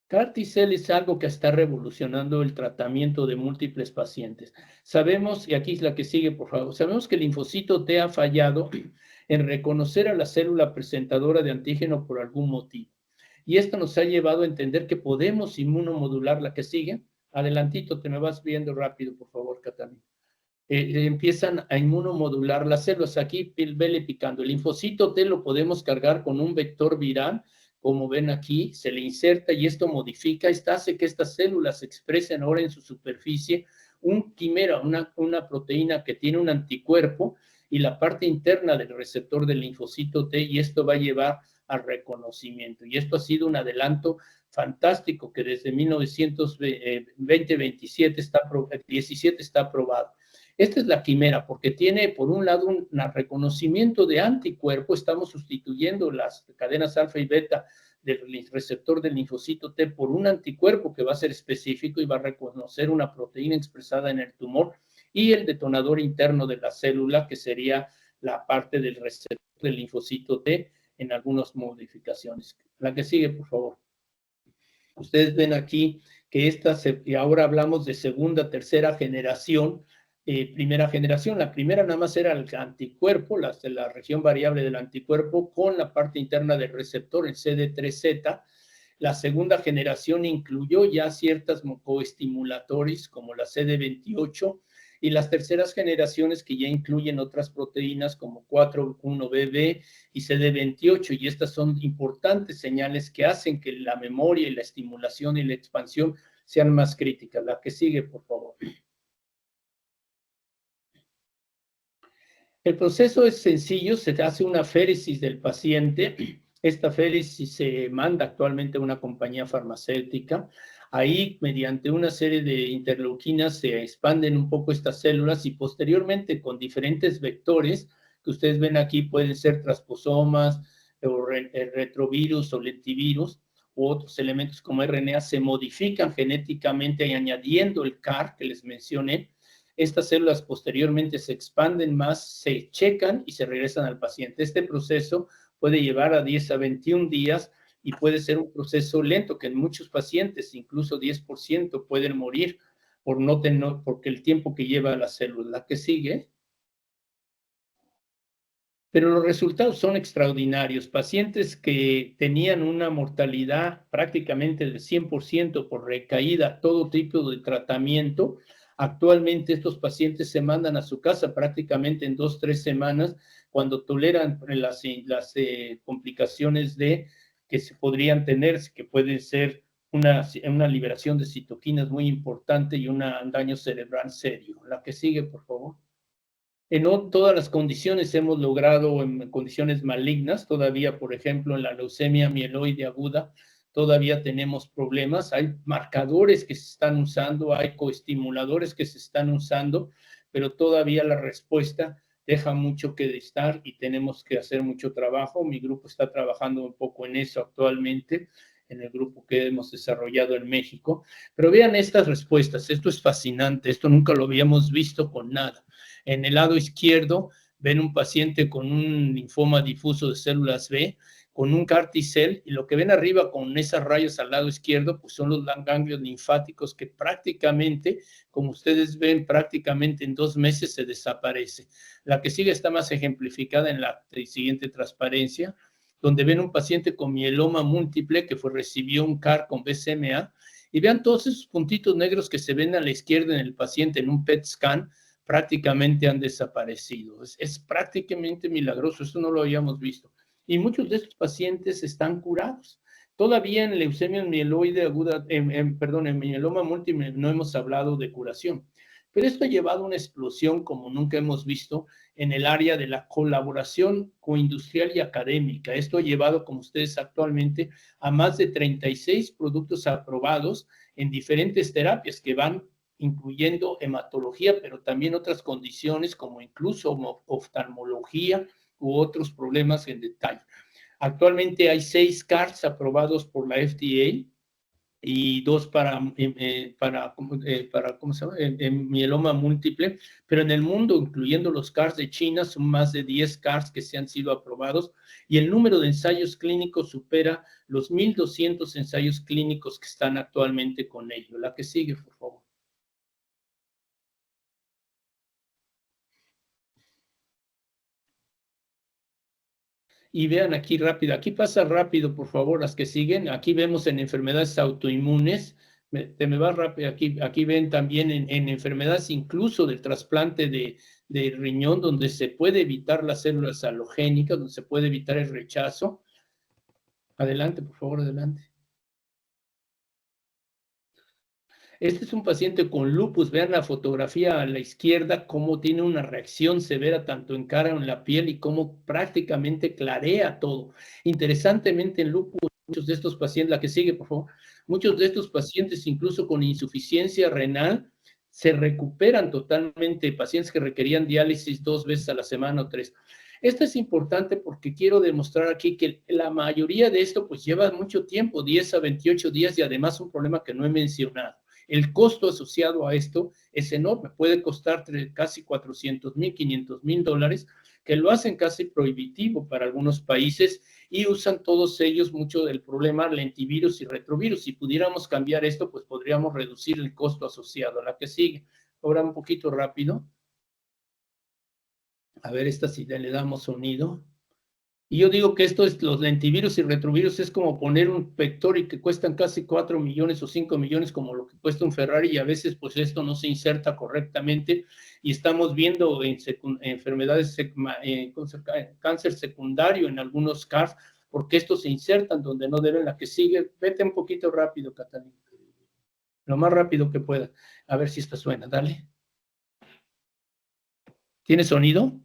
B: CAR-T-cell es algo que está revolucionando el tratamiento de múltiples pacientes. Sabemos, y aquí es la que sigue, por favor, sabemos que el linfocito T ha fallado en reconocer a la célula presentadora de antígeno por algún motivo. Y esto nos ha llevado a entender que podemos inmunomodular. La que sigue. Adelantito, te me vas viendo rápido, por favor, Catalina. Empiezan a inmunomodular las células. Aquí, vele picando. El linfocito T lo podemos cargar con un vector viral. Como ven aquí, se le inserta y esto modifica, hace que estas células expresen ahora en su superficie un quimera, una proteína que tiene un anticuerpo y la parte interna del receptor del linfocito T, y esto va a llevar al reconocimiento. Y esto ha sido un adelanto fantástico que desde 2017 está aprobado. Esta es la quimera, porque tiene, por un lado, un reconocimiento de anticuerpo. Estamos sustituyendo las cadenas alfa y beta del receptor del linfocito T por un anticuerpo que va a ser específico y va a reconocer una proteína expresada en el tumor, y el detonador interno de la célula, que sería la parte del receptor del linfocito T en algunas modificaciones. La que sigue, por favor. Ustedes ven aquí que y ahora hablamos de segunda, tercera generación primera generación. La primera nada más era el anticuerpo, la región variable del anticuerpo con la parte interna del receptor, el CD3Z. La segunda generación incluyó ya ciertas coestimuladores como la CD28 y las terceras generaciones que ya incluyen otras proteínas como 4,1-BB y CD28, y estas son importantes señales que hacen que la memoria y la estimulación y la expansión sean más críticas. La que sigue, por favor. El proceso es sencillo, se hace una féresis del paciente. Esta féresis se manda actualmente a una compañía farmacéutica. Ahí, mediante una serie de interleuquinas, se expanden un poco estas células y posteriormente con diferentes vectores, que ustedes ven aquí, pueden ser transposomas, o retrovirus o lentivirus, u otros elementos como RNA, se modifican genéticamente y añadiendo el CAR que les mencioné. Estas células posteriormente se expanden más, se checan y se regresan al paciente. Este proceso puede llevar a 10 a 21 días y puede ser un proceso lento, que en muchos pacientes, incluso 10%, pueden morir porque el tiempo que lleva la célula. La que sigue. Pero los resultados son extraordinarios. Pacientes que tenían una mortalidad prácticamente del 100% por recaída, todo tipo de tratamiento, actualmente estos pacientes se mandan a su casa prácticamente en 2 o 3 semanas cuando toleran las complicaciones que se podrían tener, que pueden ser una liberación de citoquinas muy importante y un daño cerebral serio. La que sigue, por favor. En todas las condiciones hemos logrado, en condiciones malignas, todavía, por ejemplo, en la leucemia mieloide aguda, todavía tenemos problemas. Hay marcadores que se están usando, hay coestimuladores que se están usando, pero todavía la respuesta deja mucho que desear y tenemos que hacer mucho trabajo. Mi grupo está trabajando un poco en eso actualmente, en el grupo que hemos desarrollado en México. Pero vean estas respuestas, esto es fascinante, esto nunca lo habíamos visto con nada. En el lado izquierdo ven un paciente con un linfoma difuso de células B, con un CAR T-cell, y lo que ven arriba con esas rayas al lado izquierdo, pues son los ganglios linfáticos que prácticamente, como ustedes ven, prácticamente en 2 meses se desaparece. La que sigue está más ejemplificada en la siguiente transparencia, donde ven un paciente con mieloma múltiple que recibió un CAR con BCMA, y vean todos esos puntitos negros que se ven a la izquierda en el paciente en un PET scan, prácticamente han desaparecido. Es prácticamente milagroso, esto no lo habíamos visto. Y muchos de estos pacientes están curados. Todavía en leucemia mieloide aguda, en mieloma múltiple no hemos hablado de curación, pero esto ha llevado a una explosión como nunca hemos visto en el área de la colaboración coindustrial y académica. Esto ha llevado, como ustedes actualmente, a más de 36 productos aprobados en diferentes terapias que van incluyendo hematología, pero también otras condiciones como incluso oftalmología u otros problemas en detalle. Actualmente hay 6 CARs aprobados por la FDA y 2 ¿cómo se llama? En mieloma múltiple, pero en el mundo, incluyendo los CARs de China, son más de 10 CARs que se han sido aprobados y el número de ensayos clínicos supera los 1,200 ensayos clínicos que están actualmente con ello. La que sigue, por favor. Y vean aquí rápido, aquí pasa rápido, por favor, las que siguen. Aquí vemos en enfermedades autoinmunes, me va rápido, aquí ven también en enfermedades incluso del trasplante de riñón, donde se puede evitar las células halogénicas, donde se puede evitar el rechazo. Adelante, por favor, adelante. Este es un paciente con lupus. Vean la fotografía a la izquierda, cómo tiene una reacción severa tanto en cara o en la piel y cómo prácticamente clarea todo. Interesantemente, en lupus, muchos de estos pacientes, la que sigue, por favor, muchos de estos pacientes, incluso con insuficiencia renal, se recuperan totalmente. Pacientes que requerían diálisis 2 veces a la semana o 3. Esto es importante porque quiero demostrar aquí que la mayoría de esto pues lleva mucho tiempo, 10 a 28 días, y además un problema que no he mencionado. El costo asociado a esto es enorme, puede costar casi $400,000, $500,000, que lo hacen casi prohibitivo para algunos países y usan todos ellos mucho del problema lentivirus y retrovirus. Si pudiéramos cambiar esto, pues podríamos reducir el costo asociado a la que sigue. ahora un poquito rápido. A ver, esta si le damos sonido. Y yo digo que esto es los lentivirus y retrovirus, es como poner un vector y que cuestan casi 4 millones o 5 millones, como lo que cuesta un Ferrari, y a veces pues esto no se inserta correctamente y estamos viendo en enfermedades, cáncer secundario en algunos casos, porque estos se insertan donde no deben. La que sigue, vete un poquito rápido, Catalina, lo más rápido que pueda, a ver si esta suena, dale. ¿Tiene sonido?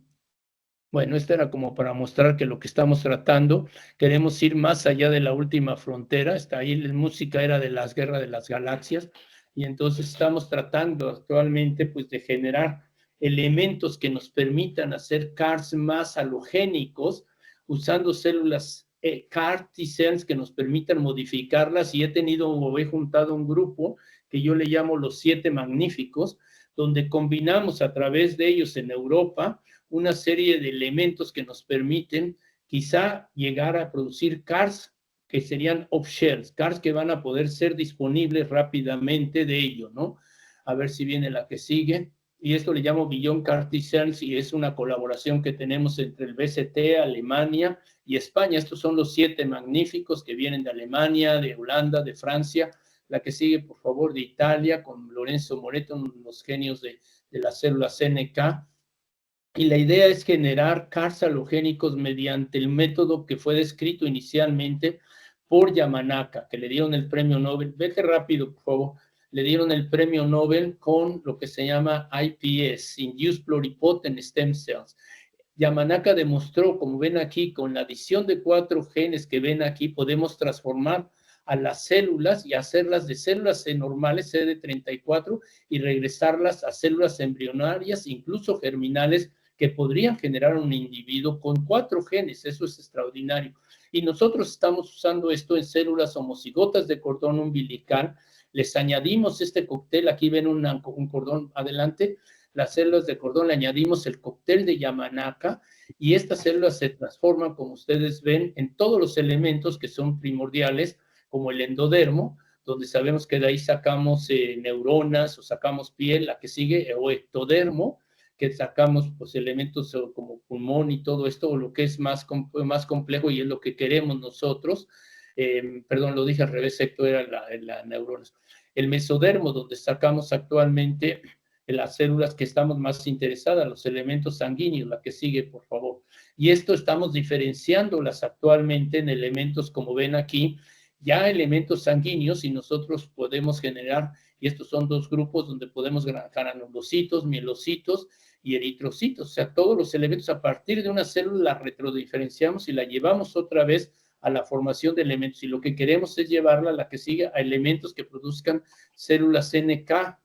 B: Bueno, esto era como para mostrar que lo que estamos tratando, queremos ir más allá de la última frontera. Está ahí, la música era de las guerras de las galaxias, y entonces estamos tratando actualmente pues de generar elementos que nos permitan hacer CARs más halogénicos, usando células CAR T-cells que nos permitan modificarlas, y he juntado un grupo que yo le llamo los 7 magníficos, donde combinamos a través de ellos en Europa una serie de elementos que nos permiten quizá llegar a producir CARs que serían off-shells, CARs que van a poder ser disponibles rápidamente de ello, ¿no? A ver si viene la que sigue. Y esto le llamo Beyond CAR T-cells, y es una colaboración que tenemos entre el BCT, Alemania y España. Estos son los 7 magníficos que vienen de Alemania, de Holanda, de Francia. La que sigue, por favor, de Italia, con Lorenzo Moreto, unos genios de la célula CNK. Y la idea es generar CARs halogénicos mediante el método que fue descrito inicialmente por Yamanaka, que le dieron el premio Nobel. Vete rápido, por favor. Le dieron el premio Nobel con lo que se llama IPS, Induced Pluripotent Stem Cells. Yamanaka demostró, como ven aquí, con la adición de 4 genes que ven aquí, podemos transformar a las células y hacerlas de células normales, CD34, y regresarlas a células embrionarias, incluso germinales, que podrían generar un individuo con 4 genes. Eso es extraordinario. Y nosotros estamos usando esto en células homocigotas de cordón umbilical. Les añadimos este cóctel, aquí ven un cordón adelante, las células de cordón, le añadimos el cóctel de Yamanaka, y estas células se transforman, como ustedes ven, en todos los elementos que son primordiales, como el endodermo, donde sabemos que de ahí sacamos neuronas o sacamos piel. La que sigue, o ectodermo, que sacamos pues elementos como pulmón y todo esto, o lo que es más complejo y es lo que queremos nosotros. Perdón, lo dije al revés, ecto era la neuronas. El mesodermo, donde sacamos actualmente las células que estamos más interesadas, los elementos sanguíneos. La que sigue, por favor. Y esto estamos diferenciándolas actualmente en elementos, como ven aquí, ya elementos sanguíneos, y nosotros podemos generar, y estos son 2 grupos donde podemos granulocitos, mielocitos y eritrocitos. O sea, todos los elementos a partir de una célula la retrodiferenciamos y la llevamos otra vez a la formación de elementos, y lo que queremos es llevarla, la que sigue, a elementos que produzcan células NK,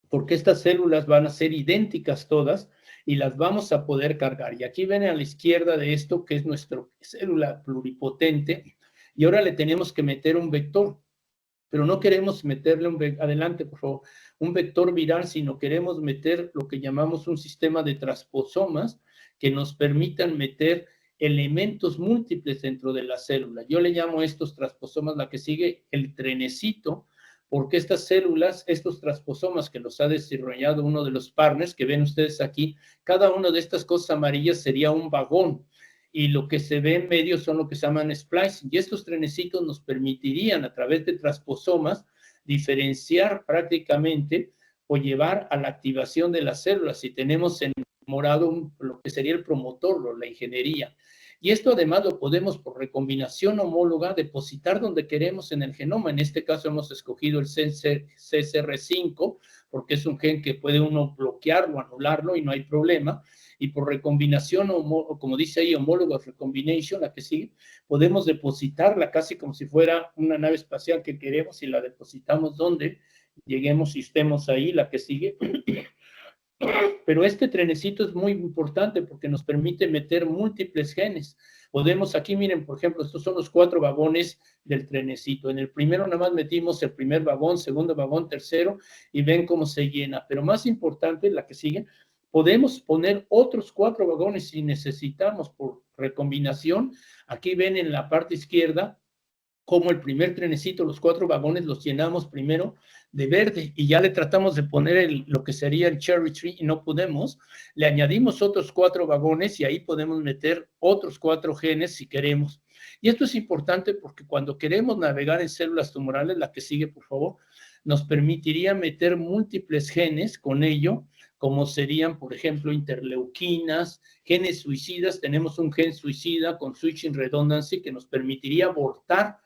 B: porque estas células van a ser idénticas todas y las vamos a poder cargar. Y aquí ven a la izquierda de esto, que es nuestra célula pluripotente, y ahora le tenemos que meter un vector, pero no queremos meterle adelante, por favor, un vector viral, sino queremos meter lo que llamamos un sistema de transposomas que nos permitan meter elementos múltiples dentro de la célula. Yo le llamo a estos transposomas, la que sigue, el trenecito, porque estas células, estos transposomas que los ha desarrollado uno de los partners que ven ustedes aquí, cada una de estas cosas amarillas sería un vagón, y lo que se ve en medio son lo que se llaman splicing, y estos trenecitos nos permitirían a través de transposomas diferenciar prácticamente o llevar a la activación de las células. Si tenemos en morado lo que sería el promotor, la ingeniería. Y esto además lo podemos por recombinación homóloga depositar donde queremos en el genoma. En este caso hemos escogido el CCR5 porque es un gen que puede uno bloquearlo, anularlo y no hay problema. Y por recombinación, como dice ahí, homologous recombination, la que sigue, podemos depositarla casi como si fuera una nave espacial que queremos, y la depositamos donde lleguemos y estemos ahí, la que sigue. Pero este trenecito es muy importante porque nos permite meter múltiples genes. Podemos, aquí miren, por ejemplo, estos son los 4 vagones del trenecito. En el primero nada más metimos el primer vagón, segundo vagón, tercero, y ven cómo se llena. Pero más importante, la que sigue, podemos poner otros 4 vagones si necesitamos por recombinación. Aquí ven en la parte izquierda como el primer trenecito, los 4 vagones los llenamos primero de verde, y ya le tratamos de poner lo que sería el cherry tree y no podemos. Le añadimos otros 4 vagones y ahí podemos meter otros 4 genes si queremos. Y esto es importante porque cuando queremos navegar en células tumorales, la que sigue, por favor, nos permitiría meter múltiples genes con ello, como serían, por ejemplo, interleuquinas, genes suicidas. Tenemos un gen suicida con switching redundancy que nos permitiría abortar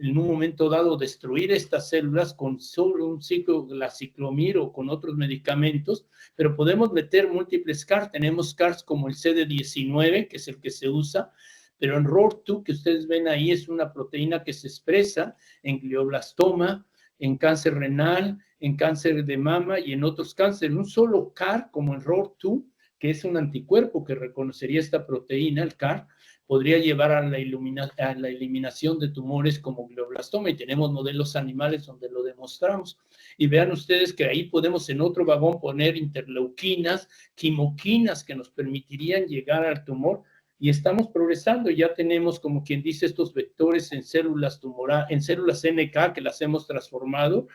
B: en un momento dado destruir estas células con solo un ciclo, la ciclomir o con otros medicamentos, pero podemos meter múltiples CARs. Tenemos CARs como el CD19, que es el que se usa, pero en ROR2, que ustedes ven ahí, es una proteína que se expresa en glioblastoma, en cáncer renal, en cáncer de mama y en otros cánceres. Un solo CAR, como el ROR2, que es un anticuerpo que reconocería esta proteína, el CAR, podría llevar a la eliminación de tumores como glioblastoma, y tenemos modelos animales donde lo demostramos. Y vean ustedes que ahí podemos en otro vagón poner interleuquinas, quimoquinas que nos permitirían llegar al tumor, y estamos progresando. Ya tenemos, como quien dice, estos vectores en células tumorales, en células NK que las hemos transformado.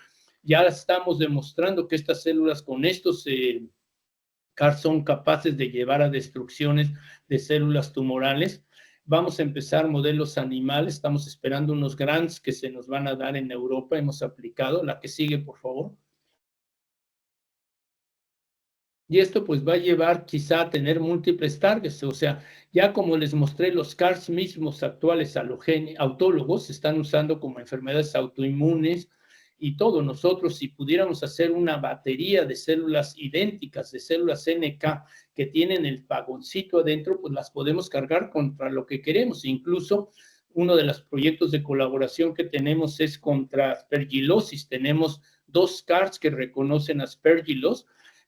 B: Ya estamos demostrando que estas células con estos CAR son capaces de llevar a destrucciones de células tumorales. Vamos a empezar modelos animales, estamos esperando unos grants que se nos van a dar en Europa, hemos aplicado. La que sigue, por favor. Y esto pues va a llevar quizá a tener múltiples targets, o sea, ya como les mostré, los CARs mismos actuales autólogos se están usando como enfermedades autoinmunes y todo. Nosotros, si pudiéramos hacer una batería de células idénticas, de células NK que tienen el vagoncito adentro, pues las podemos cargar contra lo que queremos. Incluso uno de los proyectos de colaboración que tenemos es contra aspergilosis. Tenemos 2 CARs que reconocen aspergilos,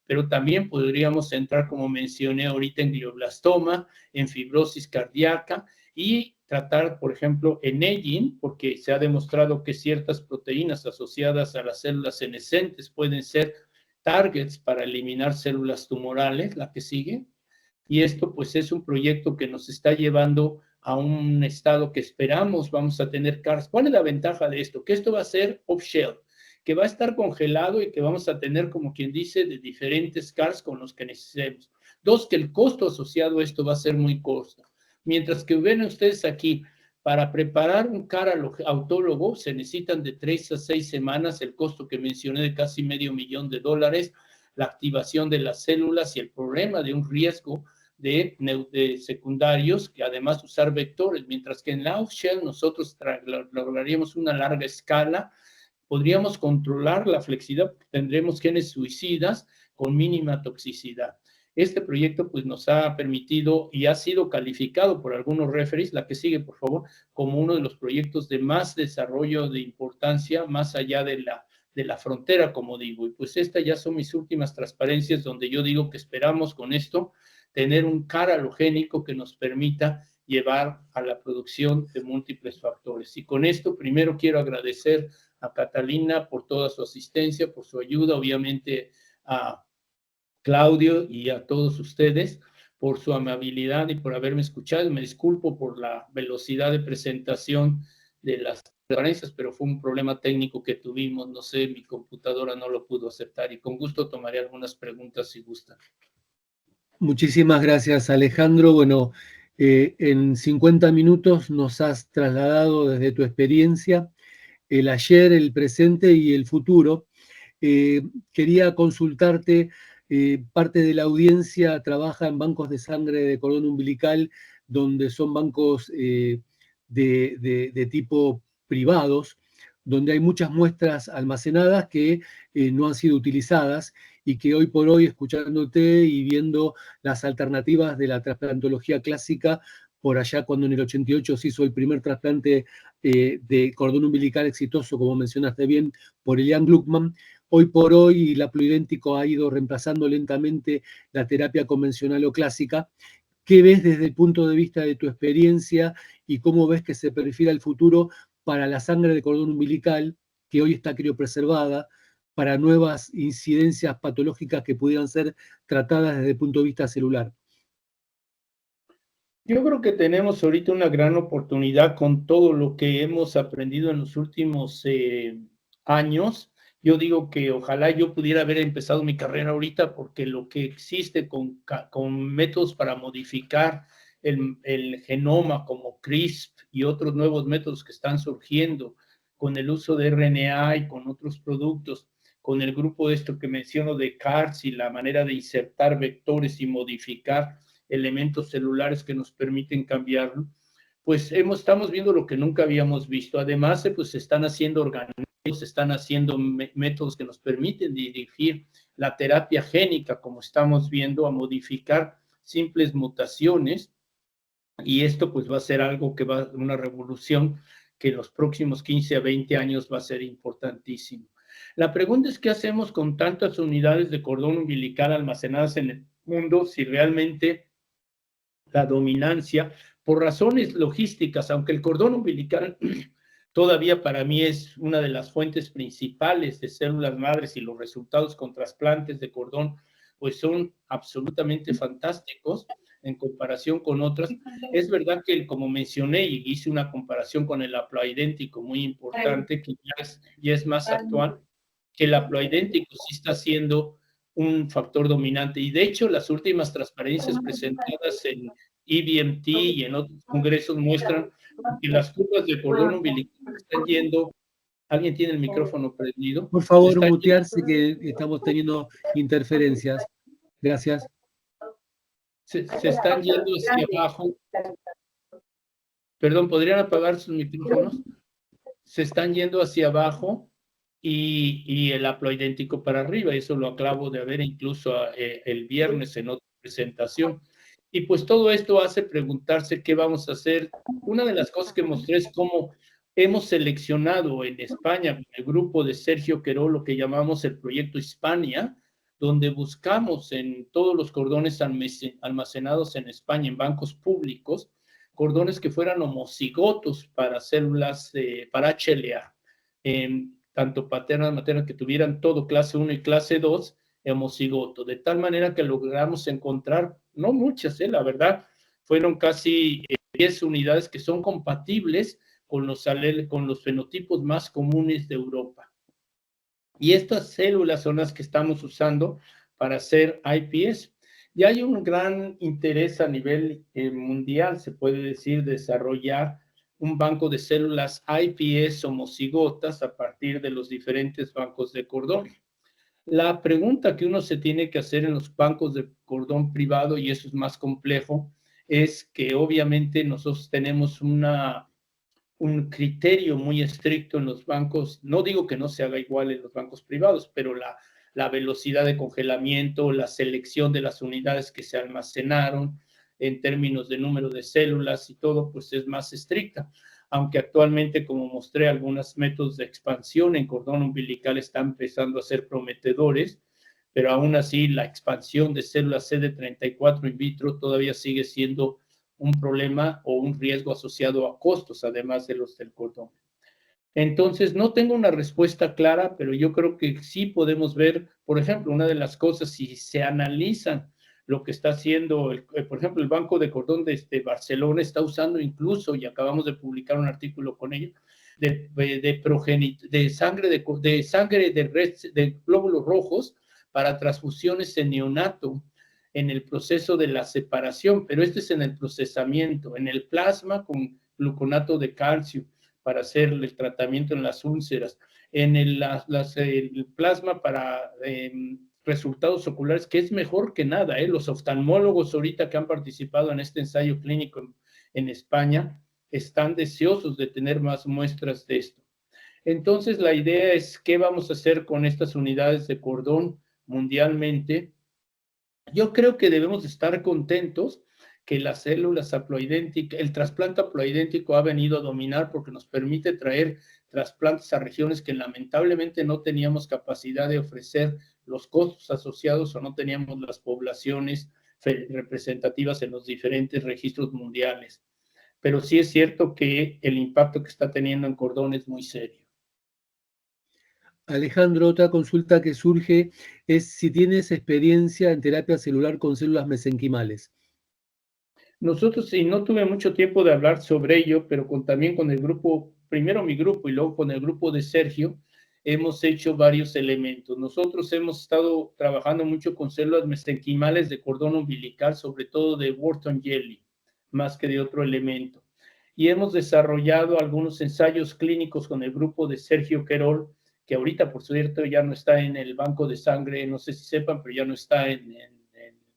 B: pero también podríamos entrar, como mencioné ahorita, en glioblastoma, en fibrosis cardíaca y tratar, por ejemplo, en aging, porque se ha demostrado que ciertas proteínas asociadas a las células senescentes pueden ser targets para eliminar células tumorales. La que sigue. Y esto pues es un proyecto que nos está llevando a un estado que esperamos vamos a tener CARs. ¿Cuál es la ventaja de esto? Que esto va a ser off-shelf, que va a estar congelado y que vamos a tener, como quien dice, de diferentes CARs con los que necesitemos. 2, que el costo asociado a esto va a ser muy costo. Mientras que ven ustedes aquí, para preparar un CAR autólogo se necesitan de 3 a 6 semanas, el costo que mencioné de casi $500,000, la activación de las células y el problema de un riesgo de secundarios, que además usar vectores, mientras que en la off-shell nosotros lograríamos una larga escala, podríamos controlar la flexibilidad, tendremos genes suicidas con mínima toxicidad. Este proyecto pues nos ha permitido y ha sido calificado por algunos referees, la que sigue por favor, como uno de los proyectos de más desarrollo de importancia más allá de la frontera, como digo. Y pues estas ya son mis últimas transparencias donde yo digo que esperamos con esto tener un CAR halogénico que nos permita llevar a la producción de múltiples factores. Y con esto primero quiero agradecer a Catalina por toda su asistencia, por su ayuda, obviamente a Claudio y a todos ustedes por su amabilidad y por haberme escuchado. Me disculpo por la velocidad de presentación de las conferencias, pero fue un problema técnico que tuvimos, no sé, mi computadora no lo pudo aceptar y con gusto tomaré algunas preguntas si gustan.
A: Muchísimas gracias, Alejandro. Bueno, en 50 minutos nos has trasladado desde tu experiencia el ayer, el presente y el futuro. Quería consultarte, parte de la audiencia trabaja en bancos de sangre de cordón umbilical, donde son bancos de tipo privados, donde hay muchas muestras almacenadas que no han sido utilizadas y que hoy por hoy, escuchándote y viendo las alternativas de la trasplantología clásica, por allá cuando en el 88 se hizo el primer trasplante de cordón umbilical exitoso, como mencionaste bien, por Elian Gluckman, hoy por hoy el haploidéntico ha ido reemplazando lentamente la terapia convencional o clásica. ¿Qué ves desde el punto de vista de tu experiencia y cómo ves que se perfila el futuro para la sangre de cordón umbilical, que hoy está criopreservada, para nuevas incidencias patológicas que pudieran ser tratadas desde el punto de vista celular?
B: Yo creo que tenemos ahorita una gran oportunidad con todo lo que hemos aprendido en los últimos años Yo digo que ojalá yo pudiera haber empezado mi carrera ahorita, porque lo que existe con métodos para modificar el genoma como CRISP y otros nuevos métodos que están surgiendo con el uso de RNA y con otros productos, con el grupo esto que menciono de CARS y la manera de insertar vectores y modificar elementos celulares que nos permiten cambiarlo, pues estamos viendo lo que nunca habíamos visto. Además, pues se están haciendo se están haciendo métodos que nos permiten dirigir la terapia génica, como estamos viendo, a modificar simples mutaciones, y esto pues va a ser algo que va a ser una revolución que en los próximos 15 a 20 años va a ser importantísimo. La pregunta es, ¿qué hacemos con tantas unidades de cordón umbilical almacenadas en el mundo si realmente la dominancia, por razones logísticas, aunque el cordón umbilical todavía para mí es una de las fuentes principales de células madres y los resultados con trasplantes de cordón, pues son absolutamente fantásticos en comparación con otras. Es verdad que, como mencioné, y hice una comparación con el haploidéntico muy importante, que ya es más actual, que el haploidéntico sí está siendo un factor dominante. Y de hecho, las últimas transparencias presentadas en EBMT y en otros congresos muestran que las curvas de cordón umbilical están yendo. ¿Alguien tiene el micrófono prendido?
A: Por favor, mutearse, que estamos teniendo interferencias. Gracias.
B: Se están yendo hacia abajo. Perdón, ¿podrían apagar sus micrófonos? Se están yendo hacia abajo y el haploidéntico para arriba. Eso lo acabo de ver incluso el viernes en otra presentación. Y pues todo esto hace preguntarse qué vamos a hacer. Una de las cosas que mostré es cómo hemos seleccionado en España el grupo de Sergio Querol, lo que llamamos el proyecto Hispania, donde buscamos en todos los cordones almacenados en España en bancos públicos, cordones que fueran homocigotos para células, para HLA, tanto paternas, maternas, que tuvieran todo clase 1 y clase 2, homocigoto, de tal manera que logramos encontrar, no muchas, la verdad, fueron casi 10 unidades que son compatibles con los fenotipos más comunes de Europa. Y estas células son las que estamos usando para hacer iPS. Y hay un gran interés a nivel mundial, se puede decir, desarrollar un banco de células iPS homocigotas a partir de los diferentes bancos de cordón. La pregunta que uno se tiene que hacer en los bancos de cordón privado, y eso es más complejo, es que obviamente nosotros tenemos un criterio muy estricto en los bancos. No digo que no se haga igual en los bancos privados, pero la velocidad de congelamiento, la selección de las unidades que se almacenaron en términos de número de células y todo, pues es más estricta. Aunque actualmente, como mostré, algunos métodos de expansión en cordón umbilical están empezando a ser prometedores, pero aún así la expansión de células CD34 in vitro todavía sigue siendo un problema o un riesgo asociado a costos, además de los del cordón. Entonces, no tengo una respuesta clara, pero yo creo que sí podemos ver, por ejemplo, una de las cosas, si se analizan lo que está haciendo, por ejemplo, el Banco de Cordón de Barcelona está usando incluso, y acabamos de publicar un artículo con ello, de sangre de glóbulos rojos para transfusiones en neonato en el proceso de la separación, pero este es en el procesamiento, en el plasma con gluconato de calcio para hacer el tratamiento en las úlceras, en el plasma para resultados oculares, que es mejor que nada. Los oftalmólogos ahorita que han participado en este ensayo clínico en España están deseosos de tener más muestras de esto. Entonces, la idea es qué vamos a hacer con estas unidades de cordón mundialmente. Yo creo que debemos estar contentos que las células haploidénticas, el trasplante haploidéntico ha venido a dominar porque nos permite traer trasplantes a regiones que lamentablemente no teníamos capacidad de ofrecer los costos asociados o no teníamos las poblaciones representativas en los diferentes registros mundiales. Pero sí es cierto que el impacto que está teniendo en cordón es muy serio.
A: Alejandro, otra consulta que surge es si tienes experiencia en terapia celular con células mesenquimales.
B: Nosotros, y no tuve mucho tiempo de hablar sobre ello, pero también con el grupo, primero mi grupo y luego con el grupo de Sergio, hemos hecho varios elementos. Nosotros hemos estado trabajando mucho con células mesenquimales de cordón umbilical, sobre todo de Wharton jelly, más que de otro elemento. Y hemos desarrollado algunos ensayos clínicos con el grupo de Sergio Querol, que ahorita, por cierto, ya no está en el banco de sangre, no sé si sepan, pero ya no está en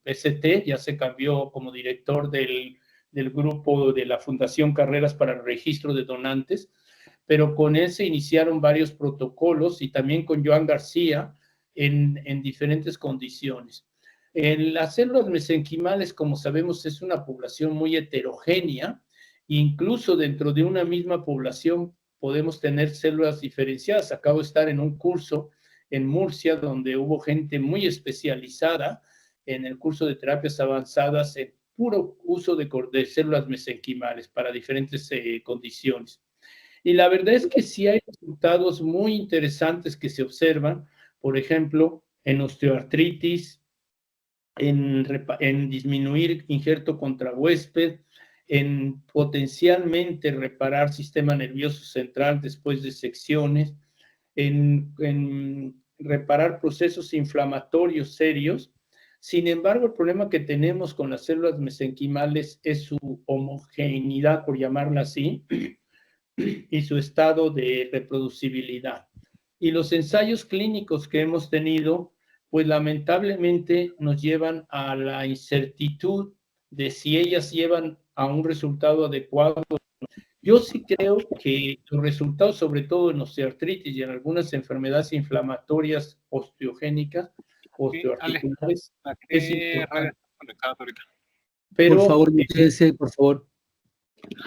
B: PCT, ya se cambió como director del grupo de la Fundación Carreras para el Registro de Donantes, pero con él se iniciaron varios protocolos y también con Joan García en diferentes condiciones. En las células mesenquimales, como sabemos, es una población muy heterogénea, incluso dentro de una misma población podemos tener células diferenciadas. Acabo de estar en un curso en Murcia donde hubo gente muy especializada en el curso de terapias avanzadas en puro uso de células mesenquimales para diferentes condiciones. Y la verdad es que sí hay resultados muy interesantes que se observan, por ejemplo, en osteoartritis, en disminuir injerto contra huésped, en potencialmente reparar sistema nervioso central después de secciones, en reparar procesos inflamatorios serios. Sin embargo, el problema que tenemos con las células mesenquimales es su homogeneidad, por llamarla así, y su estado de reproducibilidad. Y los ensayos clínicos que hemos tenido, pues lamentablemente nos llevan a la incertidumbre de si ellas llevan a un resultado adecuado. Yo sí creo que los resultados, sobre todo en osteoartritis y en algunas enfermedades inflamatorias osteogénicas, osteoarticulares, es importante.
A: Por
B: Pero
A: favor, mutéese, por favor.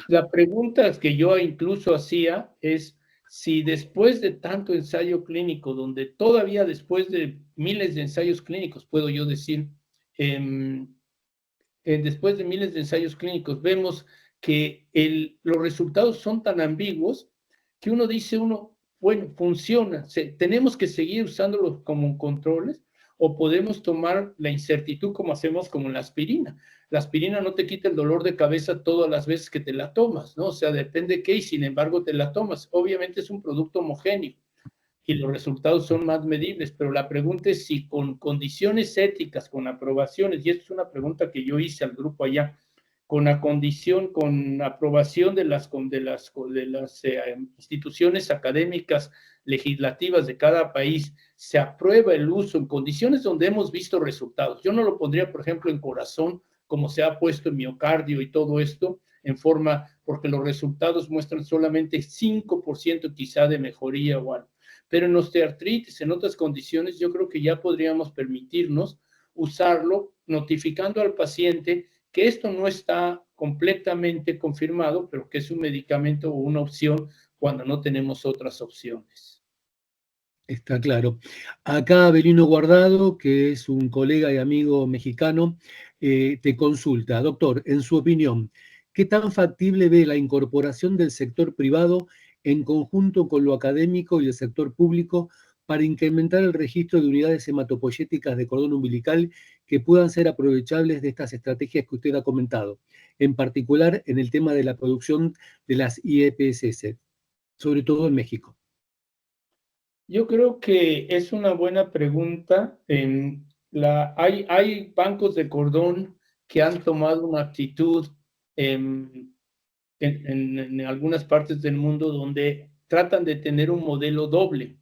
B: la pregunta que yo incluso hacía es si después de tanto ensayo clínico, donde todavía después de miles de ensayos clínicos, puedo yo decir, después de miles de ensayos clínicos, vemos que los resultados son tan ambiguos que uno dice, bueno, funciona, tenemos que seguir usándolos como controles o podemos tomar la incertidumbre como hacemos con la aspirina. La aspirina no te quita el dolor de cabeza todas las veces que te la tomas, ¿no? O sea, depende de qué y sin embargo te la tomas. Obviamente es un producto homogéneo y los resultados son más medibles, pero la pregunta es si con condiciones éticas, con aprobaciones, y esto es una pregunta que yo hice al grupo allá, con la condición, con aprobación de las instituciones académicas legislativas de cada país, se aprueba el uso en condiciones donde hemos visto resultados. Yo no lo pondría, por ejemplo, en corazón, como se ha puesto en miocardio y todo esto, en forma, porque los resultados muestran solamente 5% quizá de mejoría o algo. Pero en osteoartritis, en otras condiciones, yo creo que ya podríamos permitirnos usarlo, notificando al paciente que esto no está completamente confirmado, pero que es un medicamento o una opción cuando no tenemos otras opciones.
A: Está claro. Acá Abelino Guardado, que es un colega y amigo mexicano, te consulta. Doctor, en su opinión, ¿qué tan factible ve la incorporación del sector privado en conjunto con lo académico y el sector público para incrementar el registro de unidades hematopoyéticas de cordón umbilical que puedan ser aprovechables de estas estrategias que usted ha comentado, en particular en el tema de la producción de las IEPSS, sobre todo en México?
B: Yo creo que es una buena pregunta. Hay bancos de cordón que han tomado una actitud en algunas partes del mundo donde tratan de tener un modelo doble,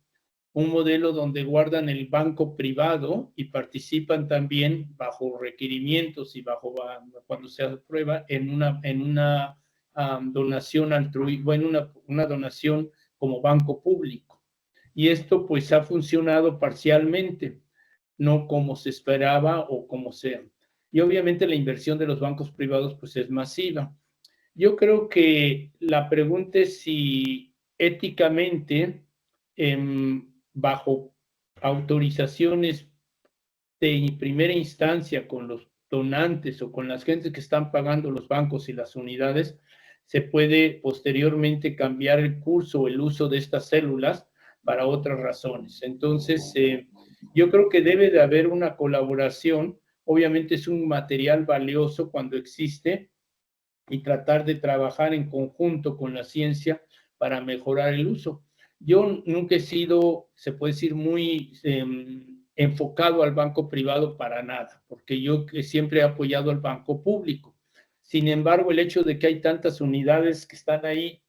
B: un modelo donde guardan el banco privado y participan también bajo requerimientos y cuando se aprueba en una donación altruista, en una donación como banco público. Y esto pues ha funcionado parcialmente, no como se esperaba o como sea. Y obviamente la inversión de los bancos privados pues es masiva. Yo creo que la pregunta es si éticamente, bajo autorizaciones de primera instancia con los donantes o con las gentes que están pagando los bancos y las unidades, se puede posteriormente cambiar el curso o el uso de estas células para otras razones. Entonces, yo creo que debe de haber una colaboración. Obviamente es un material valioso cuando existe, y tratar de trabajar en conjunto con la ciencia para mejorar el uso. Yo nunca he sido, se puede decir, muy enfocado al banco privado para nada, porque yo siempre he apoyado al banco público. Sin embargo, el hecho de que hay tantas unidades que están ahí,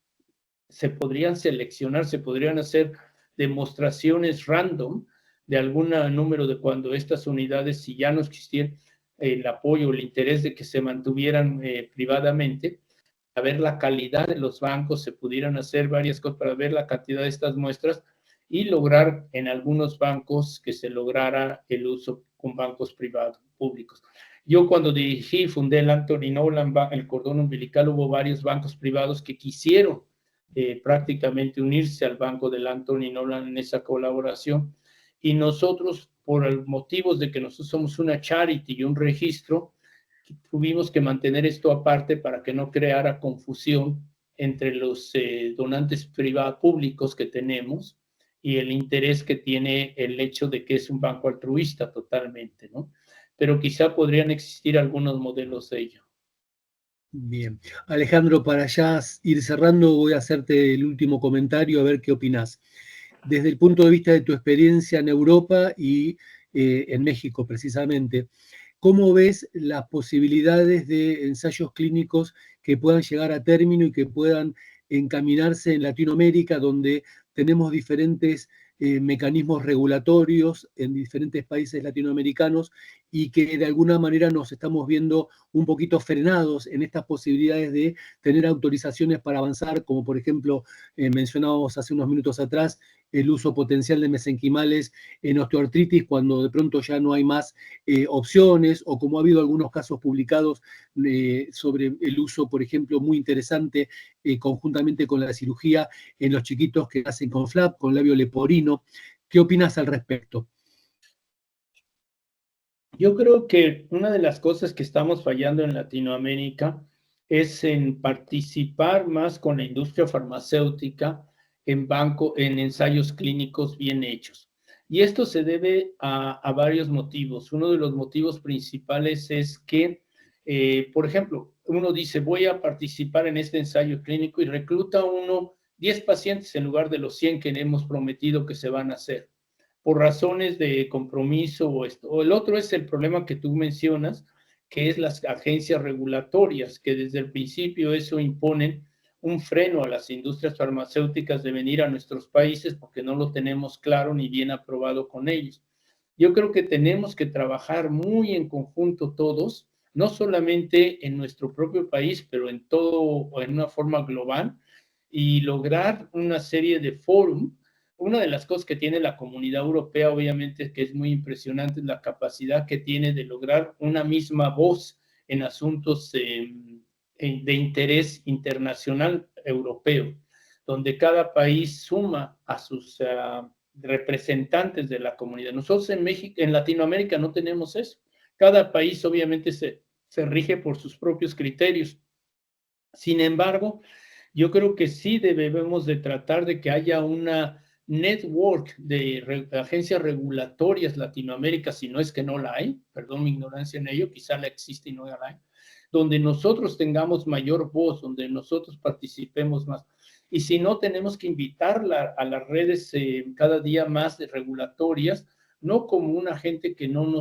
B: se podrían seleccionar, se podrían hacer demostraciones random de algún número de cuando estas unidades, si ya no existiera el apoyo, el interés de que se mantuvieran privadamente, a ver la calidad de los bancos, se pudieran hacer varias cosas para ver la cantidad de estas muestras y lograr en algunos bancos que se lograra el uso con bancos privados, públicos. Yo cuando dirigí, fundé el Anthony Nolan, el cordón umbilical, hubo varios bancos privados que quisieron prácticamente unirse al banco del Anthony Nolan en esa colaboración. Y nosotros, por motivos de que nosotros somos una charity y un registro, tuvimos que mantener esto aparte para que no creara confusión entre los donantes privados públicos que tenemos y el interés que tiene el hecho de que es un banco altruista totalmente, ¿no? Pero quizá podrían existir algunos modelos de ello.
A: Bien. Alejandro, para ya ir cerrando, voy a hacerte el último comentario a ver qué opinás. Desde el punto de vista de tu experiencia en Europa y en México precisamente, ¿cómo ves las posibilidades de ensayos clínicos que puedan llegar a término y que puedan encaminarse en Latinoamérica, donde tenemos diferentes mecanismos regulatorios en diferentes países latinoamericanos y que de alguna manera nos estamos viendo un poquito frenados en estas posibilidades de tener autorizaciones para avanzar, como por ejemplo mencionábamos hace unos minutos atrás, el uso potencial de mesenquimales en osteoartritis cuando de pronto ya no hay más opciones, o como ha habido algunos casos publicados sobre el uso, por ejemplo, muy interesante conjuntamente con la cirugía en los chiquitos que nacen con flap, con labio leporino. ¿Qué opinas al respecto?
B: Yo creo que una de las cosas que estamos fallando en Latinoamérica es en participar más con la industria farmacéutica en ensayos clínicos bien hechos. Y esto se debe a varios motivos. Uno de los motivos principales es que, por ejemplo, uno dice, voy a participar en este ensayo clínico y recluta uno 10 pacientes en lugar de los 100 que hemos prometido que se van a hacer por razones de compromiso o esto. O el otro es el problema que tú mencionas, que es las agencias regulatorias, que desde el principio eso imponen un freno a las industrias farmacéuticas de venir a nuestros países porque no lo tenemos claro ni bien aprobado con ellos. Yo creo que tenemos que trabajar muy en conjunto todos, no solamente en nuestro propio país, pero en todo, en una forma global, y lograr una serie de fórum. Una de las cosas que tiene la comunidad europea, obviamente, que es muy impresionante, es la capacidad que tiene de lograr una misma voz en asuntos de interés internacional europeo, donde cada país suma a sus representantes de la comunidad. Nosotros en México, en Latinoamérica no tenemos eso. Cada país obviamente se rige por sus propios criterios. Sin embargo, yo creo que sí debemos de tratar de que haya una network de agencias regulatorias Latinoamérica, si no es que no la hay, perdón mi ignorancia en ello, quizá la existe y no la hay, donde nosotros tengamos mayor voz, donde nosotros participemos más. Y si no, tenemos que invitarla a las redes cada día más de regulatorias, no como un agente que no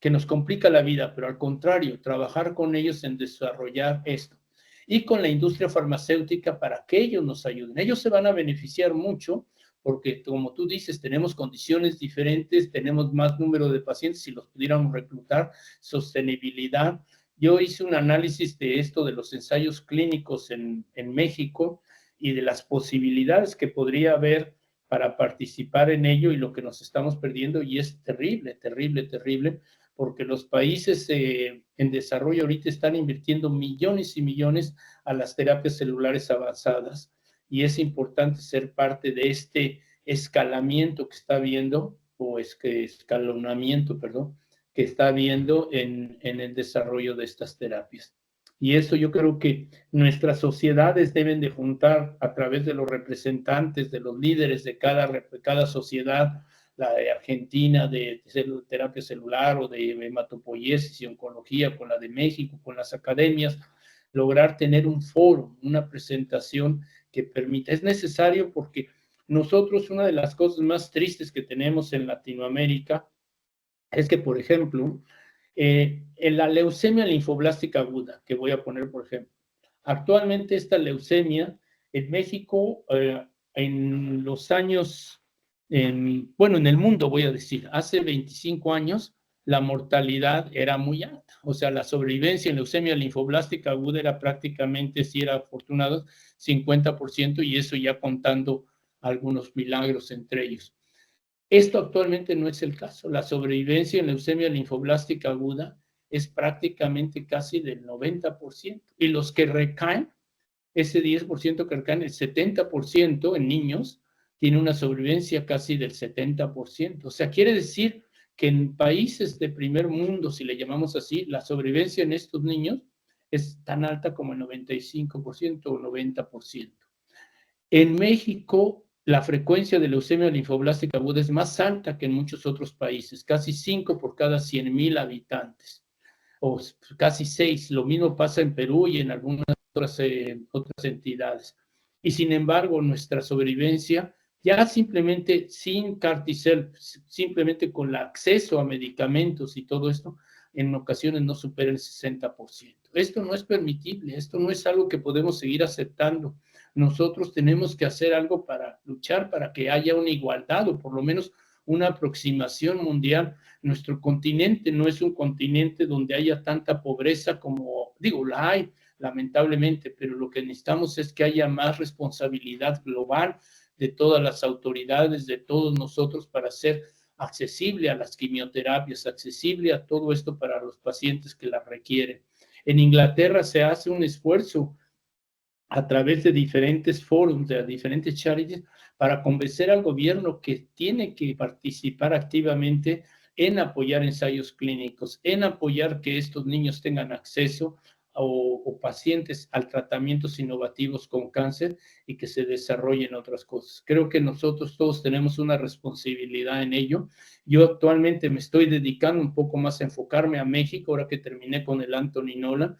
B: que nos complica la vida, pero al contrario, trabajar con ellos en desarrollar esto y con la industria farmacéutica para que ellos nos ayuden. Ellos se van a beneficiar mucho porque, como tú dices, tenemos condiciones diferentes, tenemos más número de pacientes si los pudiéramos reclutar, sostenibilidad. Yo hice un análisis de esto, de los ensayos clínicos en México y de las posibilidades que podría haber para participar en ello y lo que nos estamos perdiendo, y es terrible, terrible, terrible, porque los países en desarrollo ahorita están invirtiendo millones y millones a las terapias celulares avanzadas, y es importante ser parte de este escalamiento que está viendo, o es que escalonamiento, perdón, que está viendo en el desarrollo de estas terapias. Y eso yo creo que nuestras sociedades deben de juntar a través de los representantes, de los líderes de cada sociedad, la de Argentina de terapia celular o de hematopoiesis y oncología, con la de México, con las academias, lograr tener un foro, una presentación permita. Es necesario porque nosotros, una de las cosas más tristes que tenemos en Latinoamérica es que, por ejemplo, en la leucemia linfoblástica aguda, que voy a poner por ejemplo, actualmente esta leucemia en México, en los años, bueno, en el mundo voy a decir, hace 25 años la mortalidad era muy alta, o sea, la sobrevivencia en leucemia linfoblástica aguda era prácticamente, si era afortunado, 50%, y eso ya contando algunos milagros entre ellos. Esto actualmente no es el caso. La sobrevivencia en leucemia linfoblástica aguda es prácticamente casi del 90%. Y los que recaen, ese 10% que recaen, el 70% en niños, tiene una sobrevivencia casi del 70%. O sea, quiere decir que en países de primer mundo, si le llamamos así, la sobrevivencia en estos niños es tan alta como el 95% o 90%. En México, la frecuencia de leucemia linfoblástica aguda es más alta que en muchos otros países, casi 5 por cada 100,000 habitantes, o casi 6. Lo mismo pasa en Perú y en algunas otras entidades. Y sin embargo, nuestra sobrevivencia, ya simplemente sin Carticel, simplemente con el acceso a medicamentos y todo esto, en ocasiones no supera el 60%. Esto no es permitible, esto no es algo que podemos seguir aceptando. Nosotros tenemos que hacer algo para luchar para que haya una igualdad o por lo menos una aproximación mundial. Nuestro continente no es un continente donde haya tanta pobreza como, digo, la hay, lamentablemente, pero lo que necesitamos es que haya más responsabilidad global de todas las autoridades, de todos nosotros, para hacer accesible a las quimioterapias, accesible a todo esto para los pacientes que las requieren. En Inglaterra se hace un esfuerzo a través de diferentes foros, de diferentes charities, para convencer al gobierno que tiene que participar activamente en apoyar ensayos clínicos, en apoyar que estos niños tengan acceso o pacientes a tratamientos innovativos con cáncer y que se desarrollen otras cosas. Creo que nosotros todos tenemos una responsabilidad en ello. Yo actualmente me estoy dedicando un poco más a enfocarme a México, ahora que terminé con el Anthony Nolan.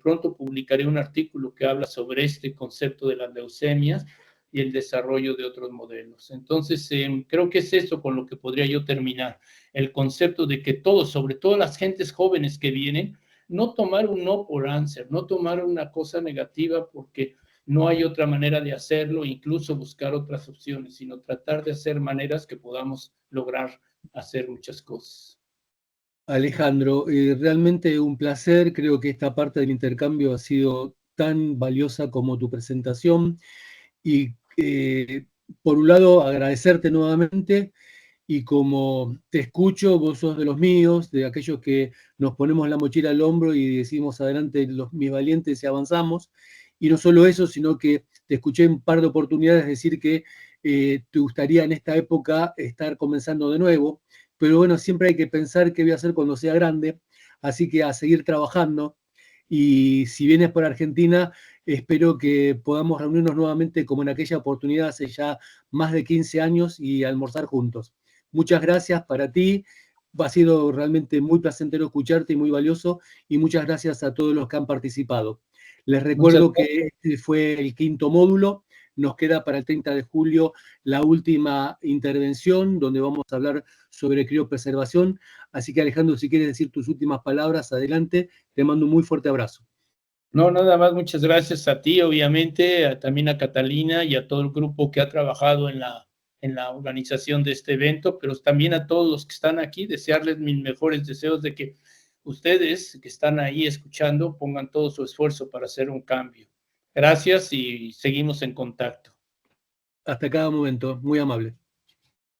B: Pronto publicaré un artículo que habla sobre este concepto de las leucemias y el desarrollo de otros modelos. Entonces, creo que es eso con lo que podría yo terminar. El concepto de que todos, sobre todo las gentes jóvenes que vienen, no tomar un no por answer, no tomar una cosa negativa porque no hay otra manera de hacerlo, incluso buscar otras opciones, sino tratar de hacer maneras que podamos lograr hacer muchas cosas.
A: Alejandro, realmente un placer. Creo que esta parte del intercambio ha sido tan valiosa como tu presentación. Y por un lado, agradecerte nuevamente. Y como te escucho, vos sos de los míos, de aquellos que nos ponemos la mochila al hombro y decimos adelante mis valientes y avanzamos. Y no solo eso, sino que te escuché en un par de oportunidades decir que te gustaría en esta época estar comenzando de nuevo. Pero bueno, siempre hay que pensar qué voy a hacer cuando sea grande. Así que a seguir trabajando. Y si vienes por Argentina, espero que podamos reunirnos nuevamente como en aquella oportunidad hace ya más de 15 años y almorzar juntos. Muchas gracias para ti. Ha sido realmente muy placentero escucharte y muy valioso. Y muchas gracias a todos los que han participado. Les recuerdo que este fue el 5º módulo. Nos queda para el 30 de julio la última intervención, donde vamos a hablar sobre criopreservación. Así que Alejandro, si quieres decir tus últimas palabras, adelante. Te mando un muy fuerte abrazo.
B: No, nada más, muchas gracias a ti, obviamente, también a Catalina y a todo el grupo que ha trabajado en la organización de este evento, pero también a todos los que están aquí, desearles mis mejores deseos de que ustedes que están ahí escuchando pongan todo su esfuerzo para hacer un cambio. Gracias y seguimos en contacto.
A: Hasta cada momento, muy amable.